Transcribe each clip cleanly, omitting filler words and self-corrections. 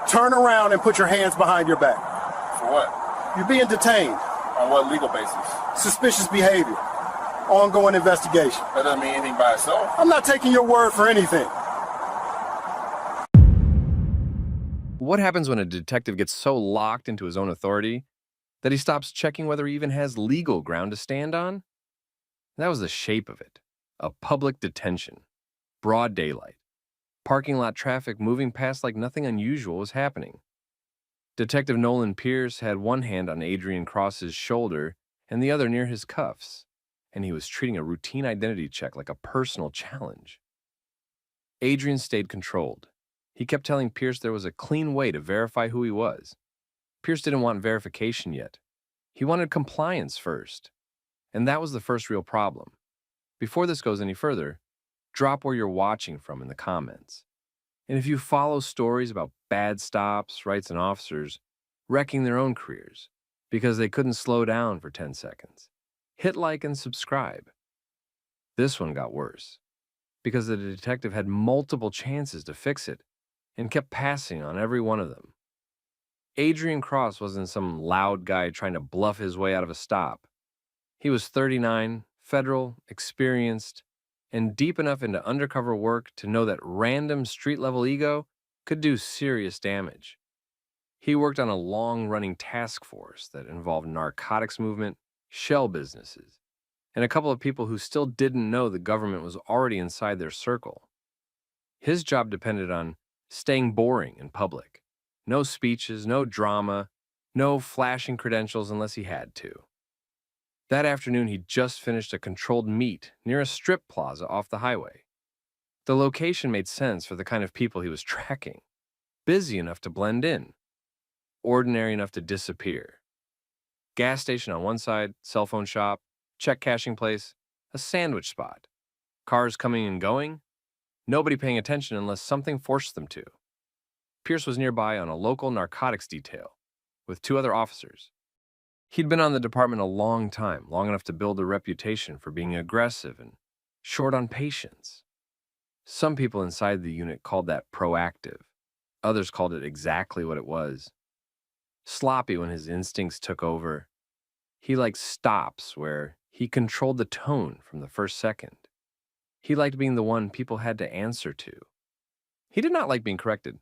Turn around and put your hands behind your back. For what? You're being detained. On what legal basis? Suspicious behavior. Ongoing investigation. That doesn't mean anything by itself. I'm not taking your word for anything. What happens when a detective gets so locked into his own authority that he stops checking whether he even has legal ground to stand on? That was the shape of it. A public detention. Broad daylight. Parking lot traffic moving past like nothing unusual was happening. Detective Nolan Pierce had one hand on Adrian Cross's shoulder and the other near his cuffs, and he was treating a routine identity check like a personal challenge. Adrian stayed controlled. He kept telling Pierce there was a clean way to verify who he was. Pierce didn't want verification yet. He wanted compliance first. And that was the first real problem. Before this goes any further, drop where you're watching from in the comments. And if you follow stories about bad stops, rights, and officers wrecking their own careers because they couldn't slow down for 10 seconds, hit like and subscribe. This one got worse because the detective had multiple chances to fix it and kept passing on every one of them. Adrian Cross wasn't some loud guy trying to bluff his way out of a stop. He was 39, federal, experienced, and deep enough into undercover work to know that random street-level ego could do serious damage. He worked on a long-running task force that involved narcotics movement, shell businesses, and a couple of people who still didn't know the government was already inside their circle. His job depended on staying boring in public. No speeches, no drama, no flashing credentials unless he had to. That afternoon, he'd just finished a controlled meet near a strip plaza off the highway. The location made sense for the kind of people he was tracking. Busy enough to blend in. Ordinary enough to disappear. Gas station on one side, cell phone shop, check cashing place, a sandwich spot. Cars coming and going. Nobody paying attention unless something forced them to. Pierce was nearby on a local narcotics detail with 2 other officers. He'd been on the department a long time, long enough to build a reputation for being aggressive and short on patience. Some people inside the unit called that proactive. Others called it exactly what it was. Sloppy when his instincts took over. He liked stops where he controlled the tone from the first second. He liked being the one people had to answer to. He did not like being corrected.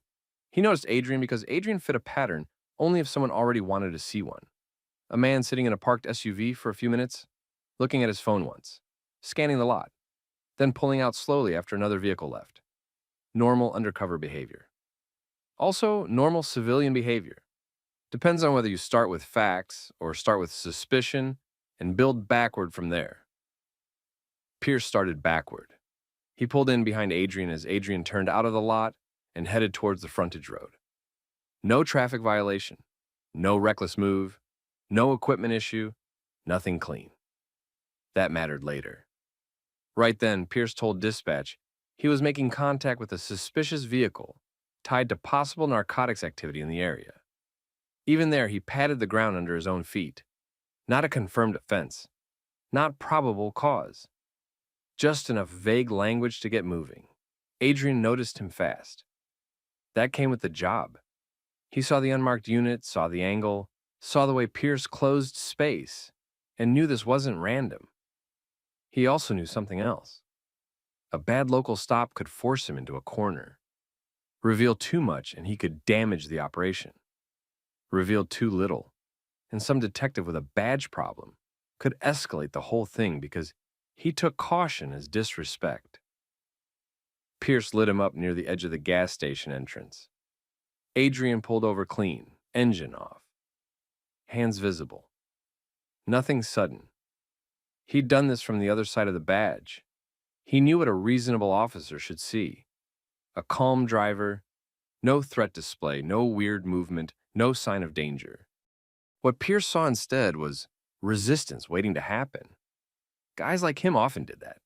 He noticed Adrian because Adrian fit a pattern only if someone already wanted to see one. A man sitting in a parked SUV for a few minutes, looking at his phone once, scanning the lot, then pulling out slowly after another vehicle left. Normal undercover behavior. Also, normal civilian behavior. Depends on whether you start with facts or start with suspicion and build backward from there. Pierce started backward. He pulled in behind Adrian as Adrian turned out of the lot and headed towards the frontage road. No traffic violation, no reckless move, no equipment issue, nothing clean. That mattered later. Right then, Pierce told dispatch he was making contact with a suspicious vehicle tied to possible narcotics activity in the area. Even there, he patted the ground under his own feet. Not a confirmed offense. Not probable cause. Just enough vague language to get moving. Adrian noticed him fast. That came with the job. He saw the unmarked unit, saw the angle, saw the way Pierce closed space, and knew this wasn't random. He also knew something else. A bad local stop could force him into a corner. Reveal too much and he could damage the operation. Reveal too little, and some detective with a badge problem could escalate the whole thing because he took caution as disrespect. Pierce lit him up near the edge of the gas station entrance. Adrian pulled over clean, engine off. Hands visible. Nothing sudden. He'd done this from the other side of the badge. He knew what a reasonable officer should see. A calm driver, no threat display, no weird movement, no sign of danger. What Pierce saw instead was resistance waiting to happen. Guys like him often did that.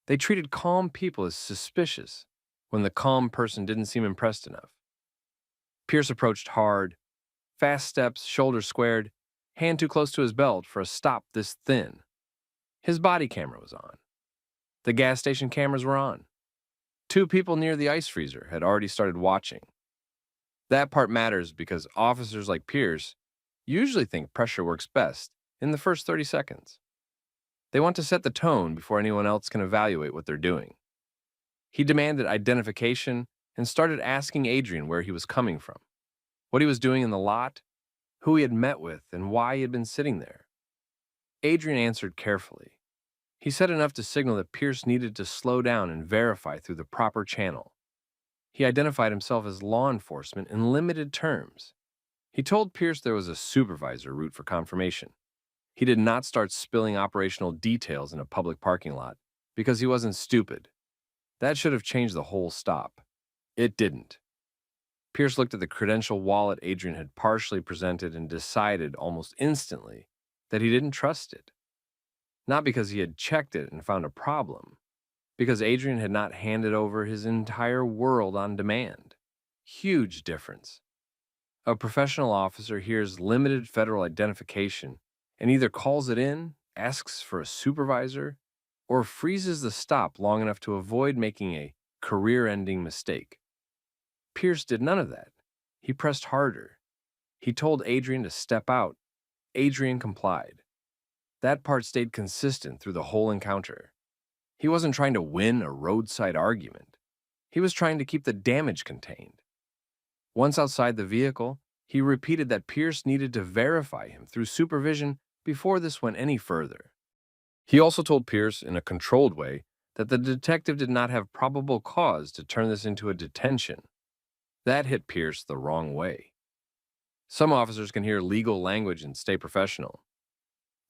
They treated calm people as suspicious when the calm person didn't seem impressed enough. Pierce approached hard, fast steps, shoulders squared, hand too close to his belt for a stop this thin. His body camera was on. The gas station cameras were on. 2 people near the ice freezer had already started watching. That part matters because officers like Pierce usually think pressure works best in the first 30 seconds. They want to set the tone before anyone else can evaluate what they're doing. He demanded identification and started asking Adrian where he was coming from, what he was doing in the lot, who he had met with, and why he had been sitting there. Adrian answered carefully. He said enough to signal that Pierce needed to slow down and verify through the proper channel. He identified himself as law enforcement in limited terms. He told Pierce there was a supervisor route for confirmation. He did not start spilling operational details in a public parking lot because he wasn't stupid. That should have changed the whole stop. It didn't. Pierce looked at the credential wallet Adrian had partially presented and decided almost instantly that he didn't trust it. Not because he had checked it and found a problem, because Adrian had not handed over his entire world on demand. Huge difference. A professional officer hears limited federal identification and either calls it in, asks for a supervisor, or freezes the stop long enough to avoid making a career-ending mistake. Pierce did none of that. He pressed harder. He told Adrian to step out. Adrian complied. That part stayed consistent through the whole encounter. He wasn't trying to win a roadside argument. He was trying to keep the damage contained. Once outside the vehicle, he repeated that Pierce needed to verify him through supervision before this went any further. He also told Pierce in a controlled way that the detective did not have probable cause to turn this into a detention. That hit Pierce the wrong way. Some officers can hear legal language and stay professional.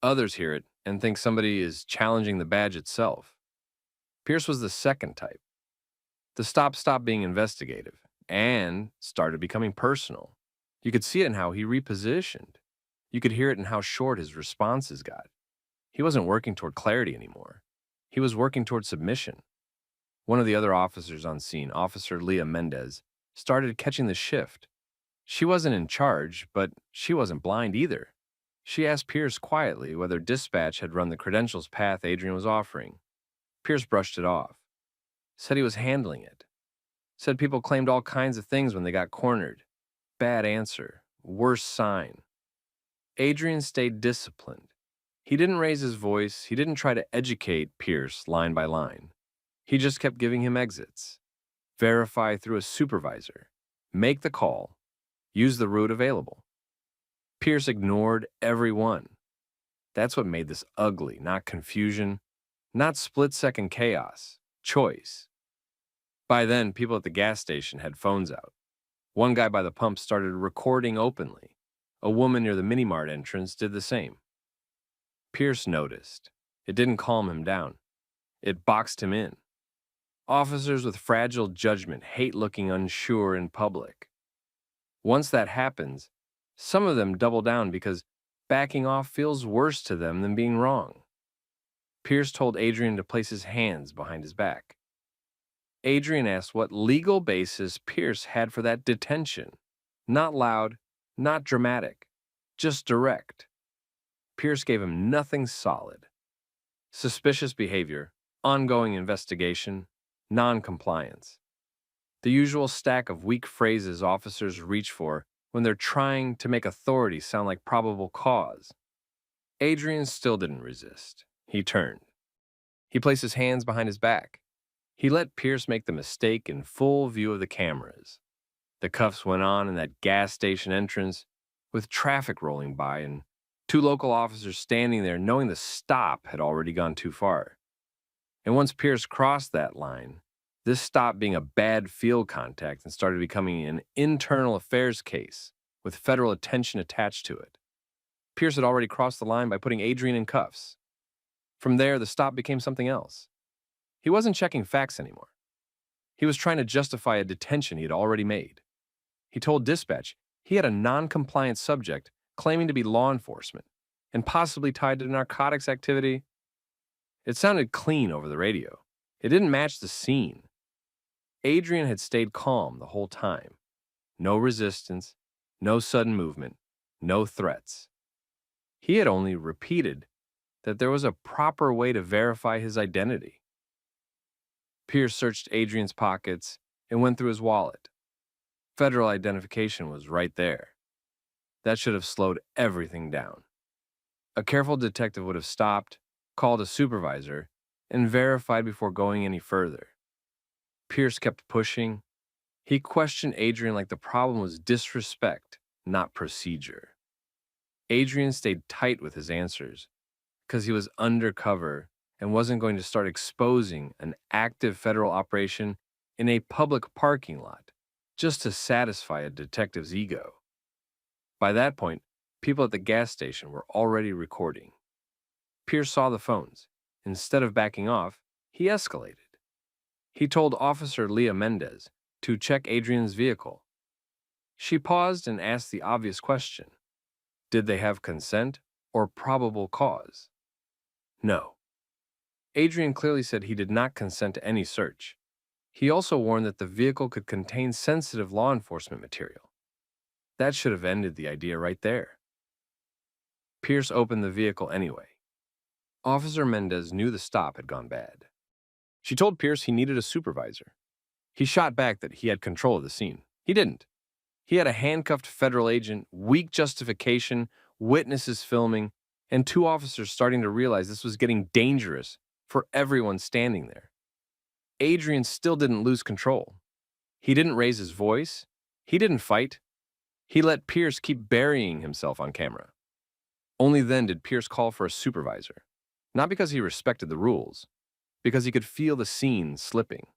Others hear it and think somebody is challenging the badge itself. Pierce was the second type. The stop stopped being investigative and started becoming personal. You could see it in how he repositioned. You could hear it in how short his responses got. He wasn't working toward clarity anymore. He was working toward submission. One of the other officers on scene, Officer Leah Mendez, started catching the shift. She wasn't in charge, but she wasn't blind either. She asked Pierce quietly whether dispatch had run the credentials path Adrian was offering. Pierce brushed it off. Said he was handling it. Said people claimed all kinds of things when they got cornered. Bad answer. Worse sign. Adrian stayed disciplined. He didn't raise his voice. He didn't try to educate Pierce line by line. He just kept giving him exits. Verify through a supervisor. Make the call. Use the route available. Pierce ignored every one. That's what made this ugly, not confusion, not split-second chaos, choice. By then, people at the gas station had phones out. One guy by the pump started recording openly. A woman near the mini-mart entrance did the same. Pierce noticed. It didn't calm him down. It boxed him in. Officers with fragile judgment hate looking unsure in public. Once that happens, some of them double down because backing off feels worse to them than being wrong. Pierce told Adrian to place his hands behind his back. Adrian asked what legal basis Pierce had for that detention. Not loud, not dramatic, just direct. Pierce gave him nothing solid. Suspicious behavior, ongoing investigation, non-compliance. The usual stack of weak phrases officers reach for when they're trying to make authority sound like probable cause. Adrian still didn't resist. He turned. He placed his hands behind his back. He let Pierce make the mistake in full view of the cameras. The cuffs went on in that gas station entrance with traffic rolling by and two local officers standing there knowing the stop had already gone too far. And once Pierce crossed that line, this stopped being a bad field contact and started becoming an internal affairs case with federal attention attached to it. Pierce had already crossed the line by putting Adrian in cuffs. From there, the stop became something else. He wasn't checking facts anymore. He was trying to justify a detention he had already made. He told dispatch he had a non-compliant subject claiming to be law enforcement and possibly tied to narcotics activity. It sounded clean over the radio. It didn't match the scene. Adrian had stayed calm the whole time. No resistance, no sudden movement, no threats. He had only repeated that there was a proper way to verify his identity. Pierce searched Adrian's pockets and went through his wallet. Federal identification was right there. That should have slowed everything down. A careful detective would have stopped, called a supervisor, and verified before going any further. Pierce kept pushing. He questioned Adrian like the problem was disrespect, not procedure. Adrian stayed tight with his answers because he was undercover and wasn't going to start exposing an active federal operation in a public parking lot just to satisfy a detective's ego. By that point, people at the gas station were already recording. Pierce saw the phones. Instead of backing off, he escalated. He told Officer Leah Mendez to check Adrian's vehicle. She paused and asked the obvious question. Did they have consent or probable cause? No. Adrian clearly said he did not consent to any search. He also warned that the vehicle could contain sensitive law enforcement material. That should have ended the idea right there. Pierce opened the vehicle anyway. Officer Mendez knew the stop had gone bad. She told Pierce he needed a supervisor. He shot back that he had control of the scene. He didn't. He had a handcuffed federal agent, weak justification, witnesses filming, and 2 officers starting to realize this was getting dangerous for everyone standing there. Adrian still didn't lose control. He didn't raise his voice. He didn't fight. He let Pierce keep burying himself on camera. Only then did Pierce call for a supervisor, not because he respected the rules, because he could feel the scene slipping.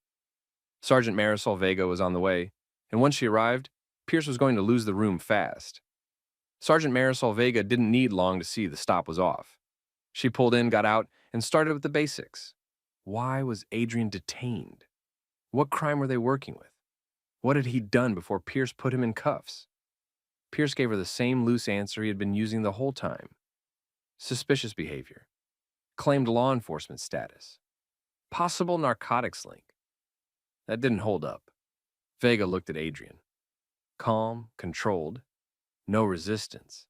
Sergeant Marisol Vega was on the way, and once she arrived, Pierce was going to lose the room fast. Sergeant Marisol Vega didn't need long to see the stop was off. She pulled in, got out, and started with the basics. Why was Adrian detained? What crime were they working with? What had he done before Pierce put him in cuffs? Pierce gave her the same loose answer he had been using the whole time. Suspicious behavior. Claimed law enforcement status. Possible narcotics link. That didn't hold up. Vega looked at Adrian. Calm, controlled, no resistance.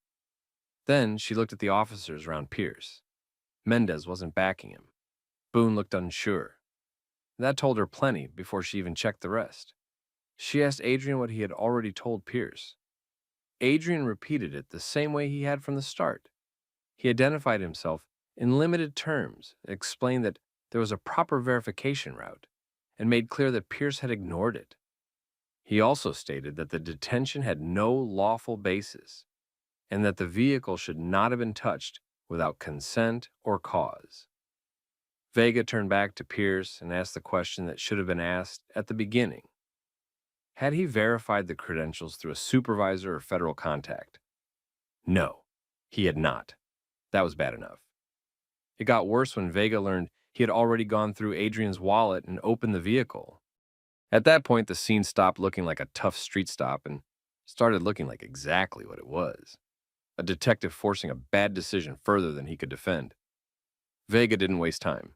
Then she looked at the officers around Pierce. Mendez wasn't backing him. Boone looked unsure. That told her plenty before she even checked the rest. She asked Adrian what he had already told Pierce. Adrian repeated it the same way he had from the start. He identified himself in limited terms, explained that there was a proper verification route, and made clear that Pierce had ignored it. He also stated that the detention had no lawful basis, and that the vehicle should not have been touched without consent or cause. Vega turned back to Pierce and asked the question that should have been asked at the beginning. Had he verified the credentials through a supervisor or federal contact? No, he had not. That was bad enough. It got worse when Vega learned he had already gone through Adrian's wallet and opened the vehicle. At that point, the scene stopped looking like a tough street stop and started looking like exactly what it was. A detective forcing a bad decision further than he could defend. Vega didn't waste time.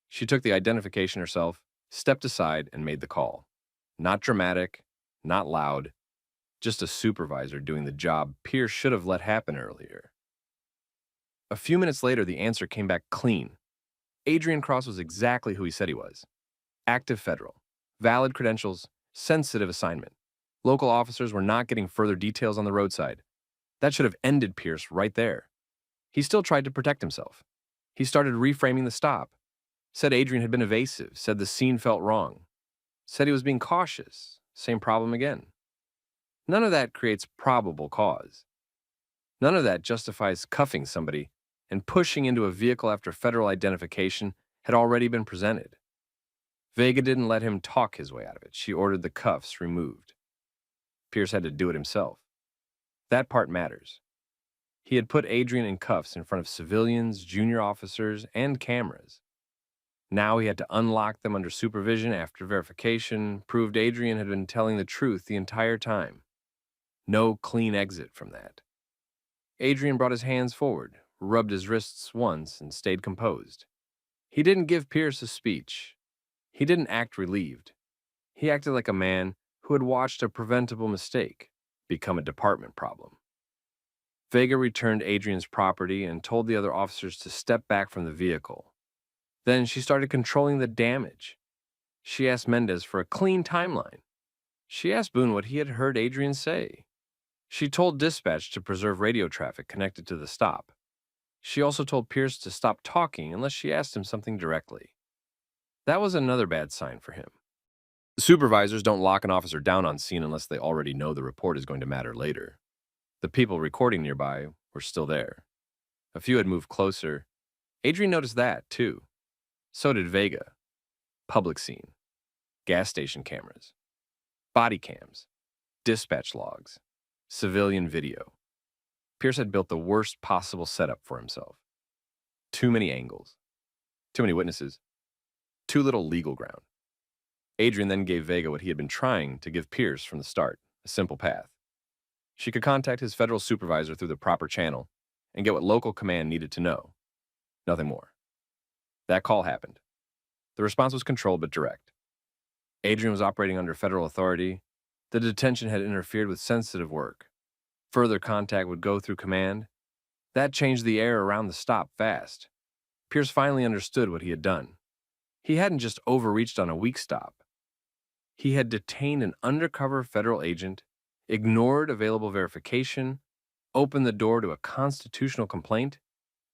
She took the identification herself, stepped aside, and made the call. Not dramatic, not loud, just a supervisor doing the job Pierce should have let happen earlier. A few minutes later, the answer came back clean. Adrian Cross was exactly who he said he was. Active federal, valid credentials, sensitive assignment. Local officers were not getting further details on the roadside. That should have ended Pierce right there. He still tried to protect himself. He started reframing the stop. Said Adrian had been evasive, said the scene felt wrong. Said he was being cautious. Same problem again. None of that creates probable cause. None of that justifies cuffing somebody and pushing into a vehicle after federal identification had already been presented. Vega didn't let him talk his way out of it. She ordered the cuffs removed. Pierce had to do it himself. That part matters. He had put Adrian in cuffs in front of civilians, junior officers, and cameras. Now he had to unlock them under supervision after verification proved Adrian had been telling the truth the entire time. No clean exit from that. Adrian brought his hands forward, rubbed his wrists once, and stayed composed. He didn't give Pierce a speech. He didn't act relieved. He acted like a man who had watched a preventable mistake become a department problem. Vega returned Adrian's property and told the other officers to step back from the vehicle. Then she started controlling the damage. She asked Mendez for a clean timeline. She asked Boone what he had heard Adrian say. She told dispatch to preserve radio traffic connected to the stop. She also told Pierce to stop talking unless she asked him something directly. That was another bad sign for him. Supervisors don't lock an officer down on scene unless they already know the report is going to matter later. The people recording nearby were still there. A few had moved closer. Adrian noticed that, too. So did Vega. Public scene. Gas station cameras. Body cams. Dispatch logs. Civilian video. Pierce had built the worst possible setup for himself. Too many angles. Too many witnesses. Too little legal ground. Adrian then gave Vega what he had been trying to give Pierce from the start, a simple path. She could contact his federal supervisor through the proper channel and get what local command needed to know. Nothing more. That call happened. The response was controlled but direct. Adrian was operating under federal authority. The detention had interfered with sensitive work. Further contact would go through command. That changed the air around the stop fast. Pierce finally understood what he had done. He hadn't just overreached on a weak stop. He had detained an undercover federal agent, ignored available verification, opened the door to a constitutional complaint,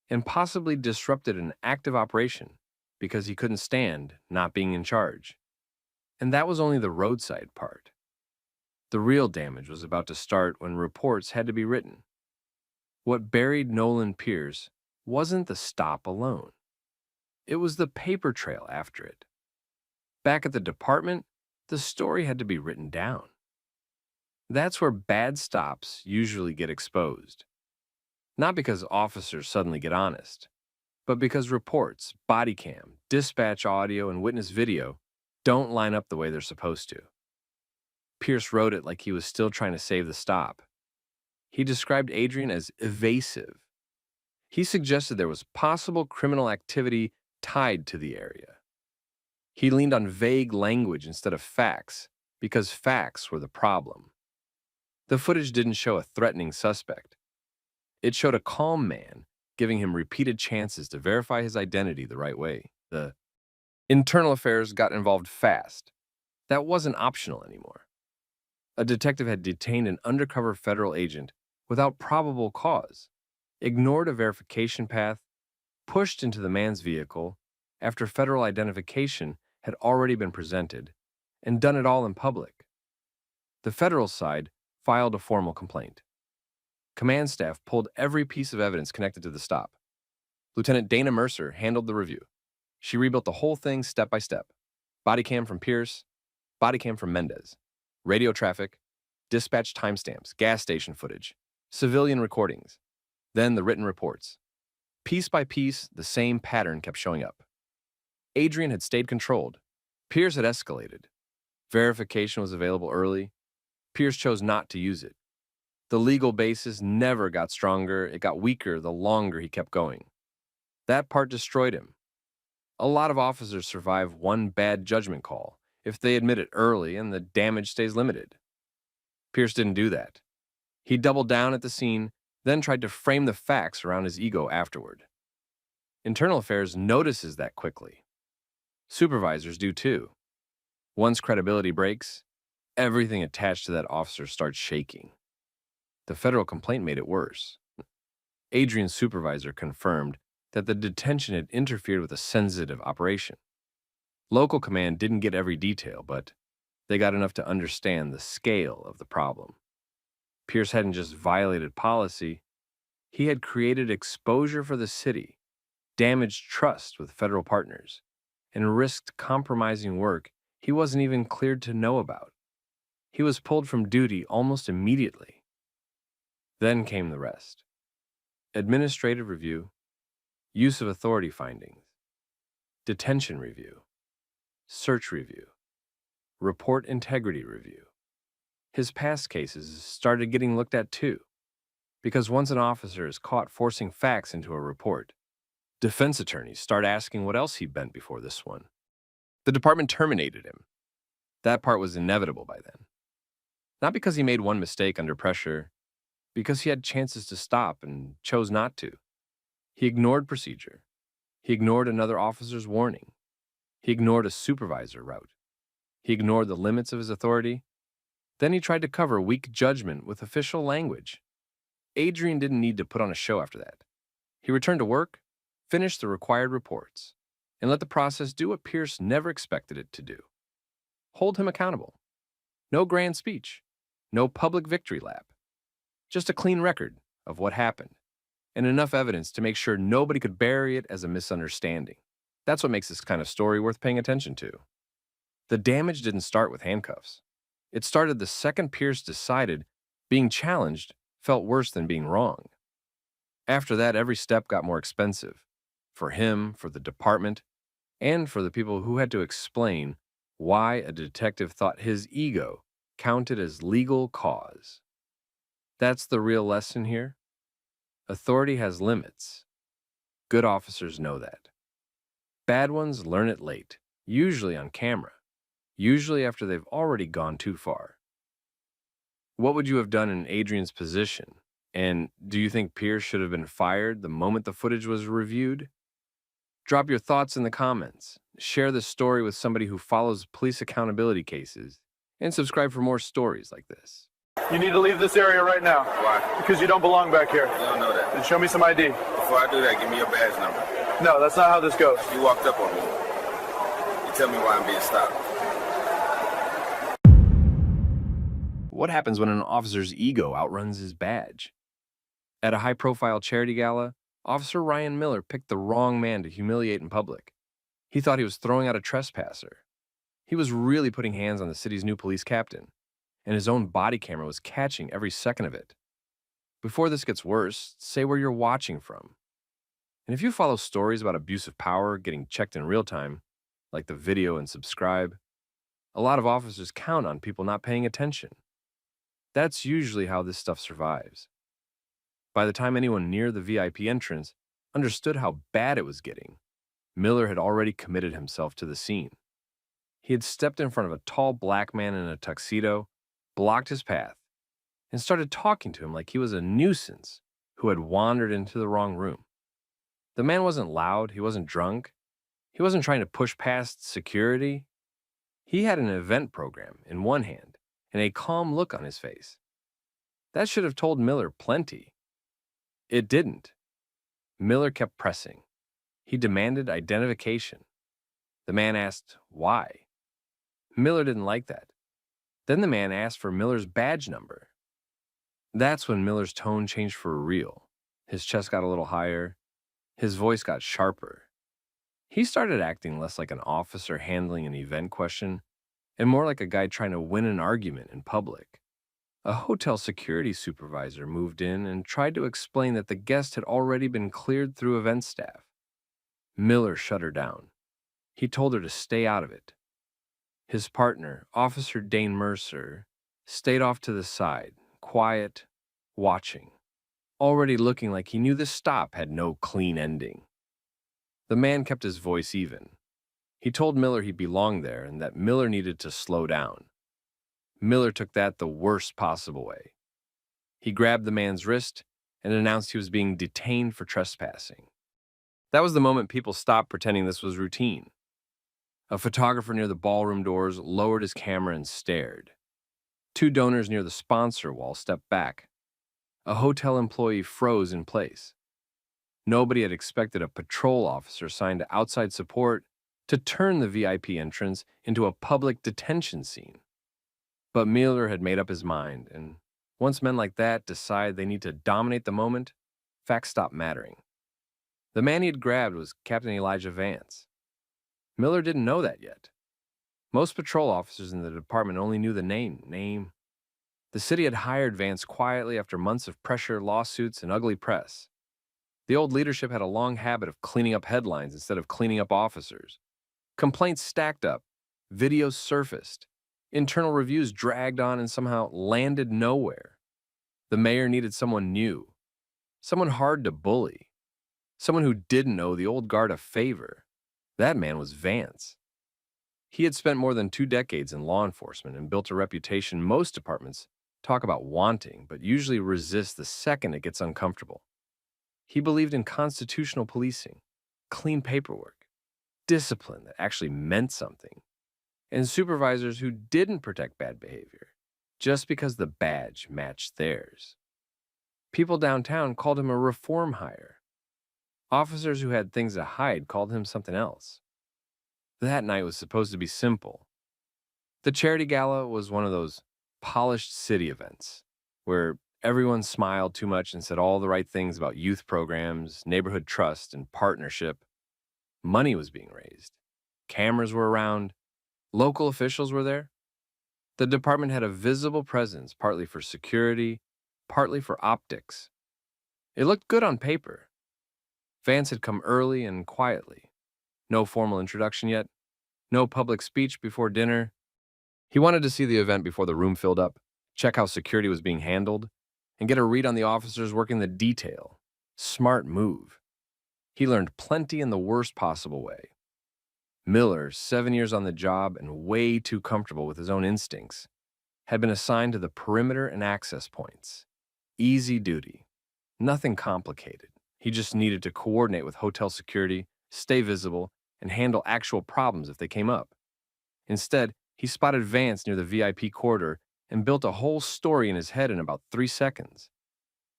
and possibly disrupted an active operation because he couldn't stand not being in charge. And that was only the roadside part. The real damage was about to start when reports had to be written. What buried Nolan Pierce wasn't the stop alone. It was the paper trail after it. Back at the department, the story had to be written down. That's where bad stops usually get exposed. Not because officers suddenly get honest, but because reports, body cam, dispatch audio, and witness video don't line up the way they're supposed to. Pierce wrote it like he was still trying to save the stop. He described Adrian as evasive. He suggested there was possible criminal activity tied to the area. He leaned on vague language instead of facts, because facts were the problem. The footage didn't show a threatening suspect. It showed a calm man giving him repeated chances to verify his identity the right way. The internal affairs got involved fast. That wasn't optional anymore. A detective had detained an undercover federal agent without probable cause, ignored a verification path, pushed into the man's vehicle after federal identification had already been presented, and done it all in public. The federal side filed a formal complaint. Command staff pulled every piece of evidence connected to the stop. Lieutenant Dana Mercer handled the review. She rebuilt the whole thing step by step. Body cam from Pierce, body cam from Mendez, radio traffic, dispatch timestamps, gas station footage, civilian recordings, then the written reports. Piece by piece, the same pattern kept showing up. Adrian had stayed controlled. Pierce had escalated. Verification was available early. Pierce chose not to use it. The legal basis never got stronger. It got weaker the longer he kept going. That part destroyed him. A lot of officers survive one bad judgment call if they admit it early and the damage stays limited. Pierce didn't do that. He doubled down at the scene, then tried to frame the facts around his ego afterward. Internal Affairs notices that quickly. Supervisors do too. Once credibility breaks, everything attached to that officer starts shaking. The federal complaint made it worse. Adrian's supervisor confirmed that the detention had interfered with a sensitive operation. Local command didn't get every detail, but they got enough to understand the scale of the problem. Pierce hadn't just violated policy, he had created exposure for the city, damaged trust with federal partners, and risked compromising work he wasn't even cleared to know about. He was pulled from duty almost immediately. Then came the rest. Administrative review, use of authority findings, detention review, search review, report integrity review. His past cases started getting looked at too, because once an officer is caught forcing facts into a report, defense attorneys start asking what else he bent before this one. The department terminated him. That part was inevitable by then. Not because he made one mistake under pressure, because he had chances to stop and chose not to. He ignored procedure. He ignored another officer's warning. He ignored a supervisor route. He ignored the limits of his authority. Then he tried to cover weak judgment with official language. Adrian didn't need to put on a show after that. He returned to work, finished the required reports, and let the process do what Pierce never expected it to do. Hold him accountable. No grand speech, no public victory lap. Just a clean record of what happened, and enough evidence to make sure nobody could bury it as a misunderstanding. That's what makes this kind of story worth paying attention to. The damage didn't start with handcuffs. It started the second Pierce decided being challenged felt worse than being wrong. After that, every step got more expensive. For him, for the department, and for the people who had to explain why a detective thought his ego counted as legal cause. That's the real lesson here. Authority has limits. Good officers know that. Bad ones learn it late, usually on camera, usually after they've already gone too far. What would you have done in Adrian's position? And do you think Pierce should have been fired the moment the footage was reviewed? Drop your thoughts in the comments, share this story with somebody who follows police accountability cases, and subscribe for more stories like this. You need to leave this area right now. Why? Because you don't belong back here. You don't know that. And show me some ID. Before I do that, give me your badge number. No, that's not how this goes. You walked up on me. You tell me why I'm being stopped. What happens when an officer's ego outruns his badge? At a high-profile charity gala, Officer Ryan Miller picked the wrong man to humiliate in public. He thought he was throwing out a trespasser. He was really putting hands on the city's new police captain, and his own body camera was catching every second of it. Before this gets worse, say where you're watching from. And if you follow stories about abuse of power getting checked in real time, like the video and subscribe, a lot of officers count on people not paying attention. That's usually how this stuff survives. By the time anyone near the VIP entrance understood how bad it was getting, Miller had already committed himself to the scene. He had stepped in front of a tall black man in a tuxedo, blocked his path, and started talking to him like he was a nuisance who had wandered into the wrong room. The man wasn't loud, he wasn't drunk, he wasn't trying to push past security. He had an event program in one hand and a calm look on his face. That should have told Miller plenty. It didn't. Miller kept pressing. He demanded identification. The man asked why. Miller didn't like that. Then the man asked for Miller's badge number. That's when Miller's tone changed for real. His chest got a little higher. His voice got sharper. He started acting less like an officer handling an event question and more like a guy trying to win an argument in public. A hotel security supervisor moved in and tried to explain that the guest had already been cleared through event staff. Miller shut her down. He told her to stay out of it. His partner, Officer Dane Mercer, stayed off to the side, quiet, watching, already looking like he knew the stop had no clean ending. The man kept his voice even. He told Miller he belonged there and that Miller needed to slow down. Miller took that the worst possible way. He grabbed the man's wrist and announced he was being detained for trespassing. That was the moment people stopped pretending this was routine. A photographer near the ballroom doors lowered his camera and stared. Two donors near the sponsor wall stepped back. A hotel employee froze in place. Nobody had expected a patrol officer assigned to outside support to turn the VIP entrance into a public detention scene. But Miller had made up his mind, and once men like that decide they need to dominate the moment, facts stop mattering. The man he had grabbed was Captain Elijah Vance. Miller didn't know that yet. Most patrol officers in the department only knew the name. The city had hired Vance quietly after months of pressure, lawsuits, and ugly press. The old leadership had a long habit of cleaning up headlines instead of cleaning up officers. Complaints stacked up, videos surfaced, internal reviews dragged on and somehow landed nowhere. The mayor needed someone new, someone hard to bully, someone who didn't owe the old guard a favor. That man was Vance. He had spent more than 2 decades in law enforcement and built a reputation most departments talk about wanting, but usually resist the second it gets uncomfortable. He believed in constitutional policing, clean paperwork, discipline that actually meant something, and supervisors who didn't protect bad behavior, just because the badge matched theirs. People downtown called him a reform hire. Officers who had things to hide called him something else. That night was supposed to be simple. The charity gala was one of those polished city events where everyone smiled too much and said all the right things about youth programs, neighborhood trust, and partnership. Money was being raised. Cameras were around. Local officials were there. The department had a visible presence, partly for security, partly for optics. It looked good on paper. Vance had come early and quietly. No formal introduction yet. No public speech before dinner. He wanted to see the event before the room filled up, check how security was being handled, and get a read on the officers working the detail. Smart move. He learned plenty in the worst possible way. Miller, 7 years on the job and way too comfortable with his own instincts, had been assigned to the perimeter and access points. Easy duty. Nothing complicated. He just needed to coordinate with hotel security, stay visible, and handle actual problems if they came up. Instead, he spotted Vance near the VIP corridor and built a whole story in his head in about 3 seconds.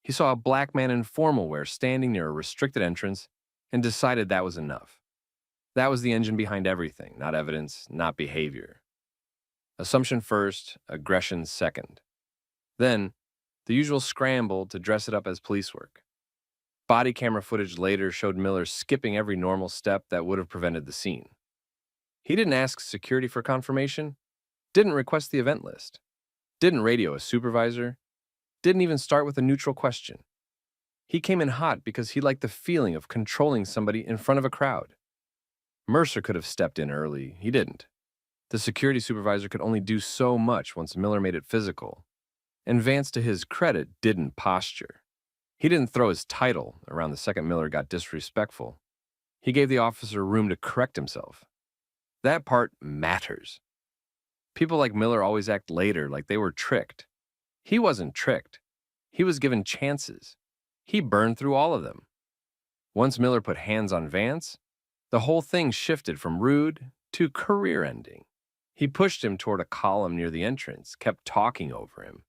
He saw a black man in formal wear standing near a restricted entrance and decided that was enough. That was the engine behind everything, not evidence, not behavior. Assumption first, aggression second. Then, the usual scramble to dress it up as police work. Body camera footage later showed Miller skipping every normal step that would have prevented the scene. He didn't ask security for confirmation, didn't request the event list, didn't radio a supervisor, didn't even start with a neutral question. He came in hot because he liked the feeling of controlling somebody in front of a crowd. Mercer could have stepped in early. He didn't. The security supervisor could only do so much once Miller made it physical. And Vance, to his credit, didn't posture. He didn't throw his title around the second Miller got disrespectful. He gave the officer room to correct himself. That part matters. People like Miller always act later like they were tricked. He wasn't tricked. He was given chances. He burned through all of them. Once Miller put hands on Vance, the whole thing shifted from rude to career-ending. He pushed him toward a column near the entrance, kept talking over him,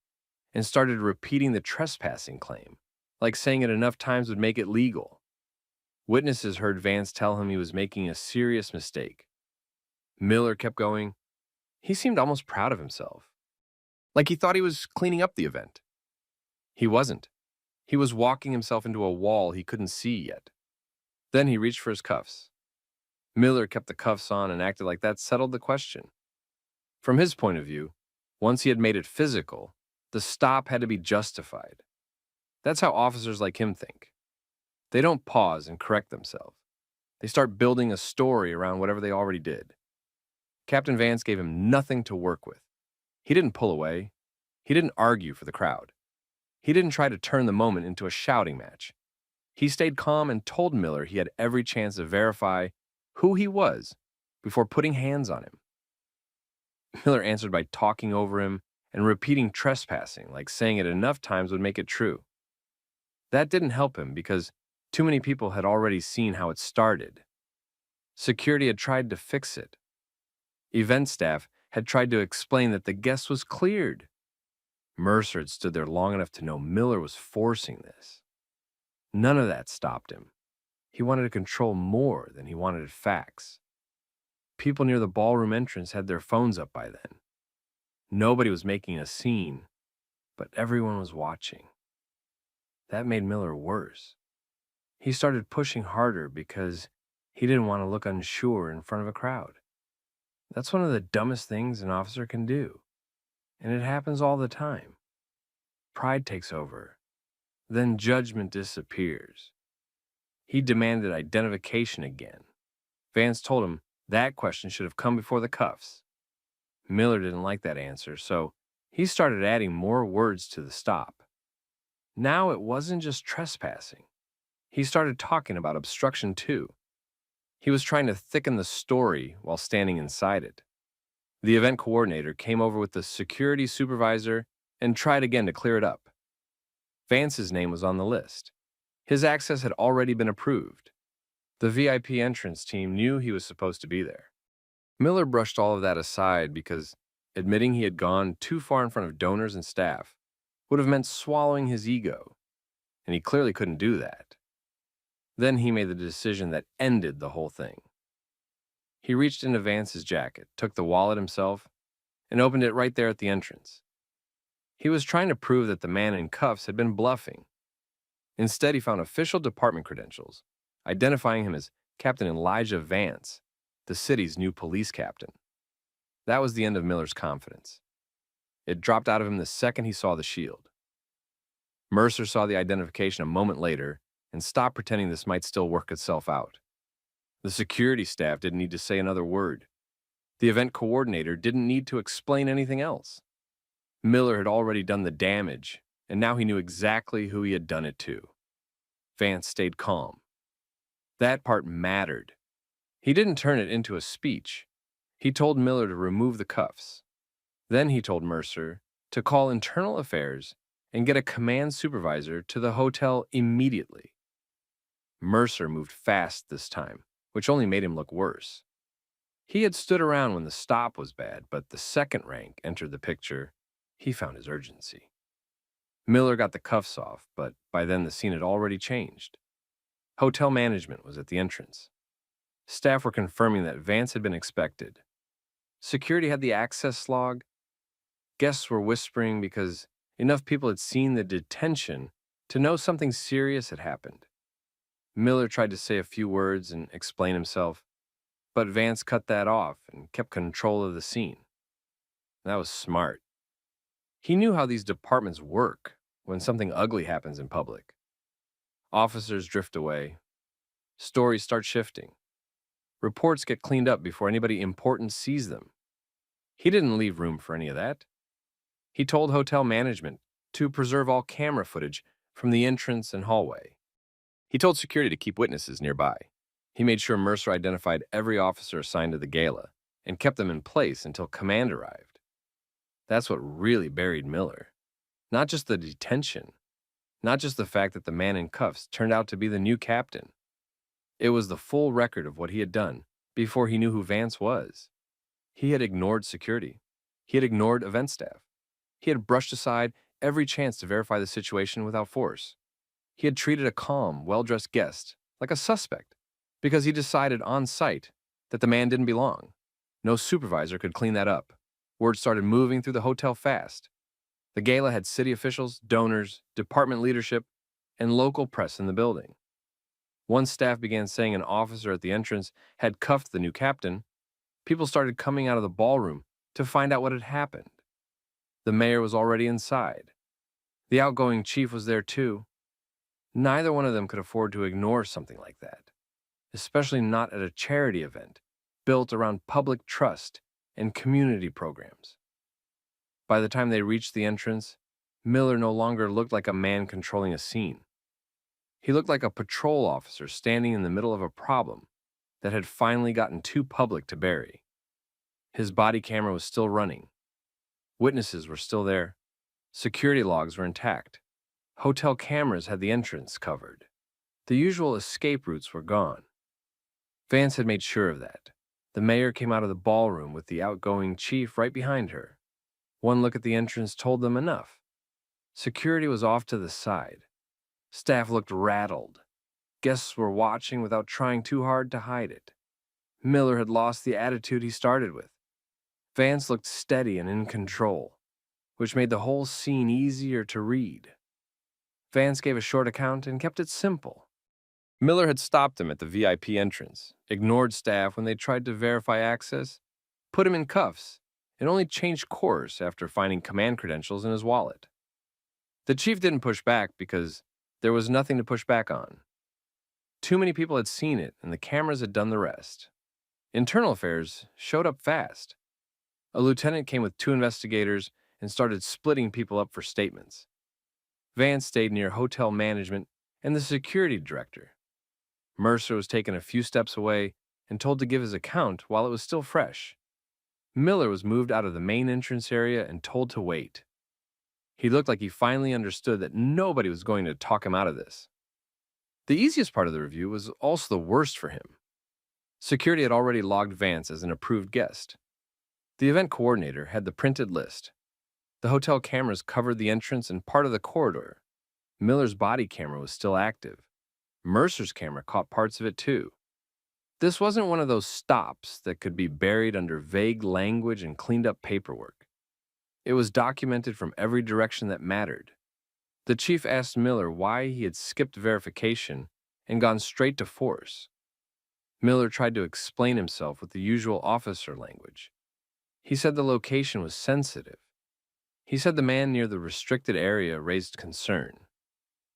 and started repeating the trespassing claim, like saying it enough times would make it legal. Witnesses heard Vance tell him he was making a serious mistake. Miller kept going. He seemed almost proud of himself, like he thought he was cleaning up the event. He wasn't. He was walking himself into a wall he couldn't see yet. Then he reached for his cuffs. Miller kept the cuffs on and acted like that settled the question. From his point of view, once he had made it physical, the stop had to be justified. That's how officers like him think. They don't pause and correct themselves. They start building a story around whatever they already did. Captain Vance gave him nothing to work with. He didn't pull away. He didn't argue for the crowd. He didn't try to turn the moment into a shouting match. He stayed calm and told Miller he had every chance to verify who he was before putting hands on him. Miller answered by talking over him and repeating trespassing, like saying it enough times would make it true. That didn't help him because too many people had already seen how it started. Security had tried to fix it. Event staff had tried to explain that the guest was cleared. Mercer had stood there long enough to know Miller was forcing this. None of that stopped him. He wanted to control more than he wanted facts. People near the ballroom entrance had their phones up by then. Nobody was making a scene, but everyone was watching. That made Miller worse. He started pushing harder because he didn't want to look unsure in front of a crowd. That's one of the dumbest things an officer can do, and it happens all the time. Pride takes over. Then judgment disappears. He demanded identification again. Vance told him that question should have come before the cuffs. Miller didn't like that answer, so he started adding more words to the stop. Now it wasn't just trespassing. He started talking about obstruction too. He was trying to thicken the story while standing inside it. The event coordinator came over with the security supervisor and tried again to clear it up. Vance's name was on the list. His access had already been approved. The VIP entrance team knew he was supposed to be there. Miller brushed all of that aside because Admitting he had gone too far in front of donors and staff would have meant swallowing his ego, and he clearly couldn't do that. Then he made the decision that ended the whole thing. He reached into Vance's jacket, took the wallet himself, and opened it right there at the entrance. He was trying to prove that the man in cuffs had been bluffing. Instead, he found official department credentials, identifying him as Captain Elijah Vance, the city's new police captain. That was the end of Miller's confidence. It dropped out of him the second he saw the shield. Mercer saw the identification a moment later and stopped pretending this might still work itself out. The security staff didn't need to say another word. The event coordinator didn't need to explain anything else. Miller had already done the damage, and now he knew exactly who he had done it to. Vance stayed calm. That part mattered. He didn't turn it into a speech. He told Miller to remove the cuffs. Then he told Mercer to call internal affairs and get a command supervisor to the hotel immediately. Mercer moved fast this time, which only made him look worse. He had stood around when the stop was bad, but the second rank entered the picture. He found his urgency. Miller got the cuffs off, but by then the scene had already changed. Hotel management was at the entrance. Staff were confirming that Vance had been expected. Security had the access log. Guests were whispering because enough people had seen the detention to know something serious had happened. Miller tried to say a few words and explain himself, but Vance cut that off and kept control of the scene. That was smart. He knew how these departments work when something ugly happens in public. Officers drift away. Stories start shifting. Reports get cleaned up before anybody important sees them. He didn't leave room for any of that. He told hotel management to preserve all camera footage from the entrance and hallway. He told security to keep witnesses nearby. He made sure Mercer identified every officer assigned to the gala and kept them in place until command arrived. That's what really buried Miller. Not just the detention, not just the fact that the man in cuffs turned out to be the new captain. It was the full record of what he had done before he knew who Vance was. He had ignored security. He had ignored event staff. He had brushed aside every chance to verify the situation without force. He had treated a calm, well-dressed guest like a suspect because he decided on sight that the man didn't belong. No supervisor could clean that up. Word started moving through the hotel fast. The gala had city officials, donors, department leadership, and local press in the building. Once staff began saying an officer at the entrance had cuffed the new captain, people started coming out of the ballroom to find out what had happened. The mayor was already inside. The outgoing chief was there too. Neither one of them could afford to ignore something like that, especially not at a charity event built around public trust and community programs. By the time they reached the entrance, Miller no longer looked like a man controlling a scene. He looked like a patrol officer standing in the middle of a problem that had finally gotten too public to bury. His body camera was still running. Witnesses were still there. Security logs were intact. Hotel cameras had the entrance covered. The usual escape routes were gone. Vance had made sure of that. The mayor came out of the ballroom with the outgoing chief right behind her. One look at the entrance told them enough. Security was off to the side. Staff looked rattled. Guests were watching without trying too hard to hide it. Miller had lost the attitude he started with. Vance looked steady and in control, which made the whole scene easier to read. Vance gave a short account and kept it simple. Miller had stopped him at the VIP entrance, ignored staff when they tried to verify access, put him in cuffs, and only changed course after finding command credentials in his wallet. The chief didn't push back because there was nothing to push back on. Too many people had seen it, and the cameras had done the rest. Internal affairs showed up fast. A lieutenant came with 2 investigators and started splitting people up for statements. Vance stayed near hotel management and the security director. Mercer was taken a few steps away and told to give his account while it was still fresh. Miller was moved out of the main entrance area and told to wait. He looked like he finally understood that nobody was going to talk him out of this. The easiest part of the review was also the worst for him. Security had already logged Vance as an approved guest. The event coordinator had the printed list. The hotel cameras covered the entrance and part of the corridor. Miller's body camera was still active. Mercer's camera caught parts of it too. This wasn't one of those stops that could be buried under vague language and cleaned up paperwork. It was documented from every direction that mattered. The chief asked Miller why he had skipped verification and gone straight to force. Miller tried to explain himself with the usual officer language. He said the location was sensitive. He said the man near the restricted area raised concern.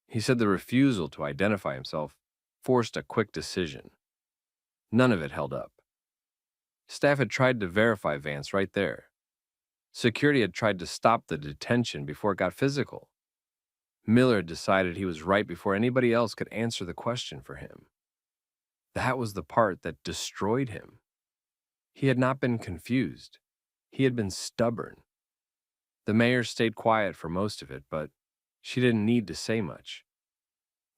He said the refusal to identify himself forced a quick decision. None of it held up. Staff had tried to verify Vance right there. Security had tried to stop the detention before it got physical. Miller had decided he was right before anybody else could answer the question for him. That was the part that destroyed him. He had not been confused. He had been stubborn. The mayor stayed quiet for most of it, but she didn't need to say much.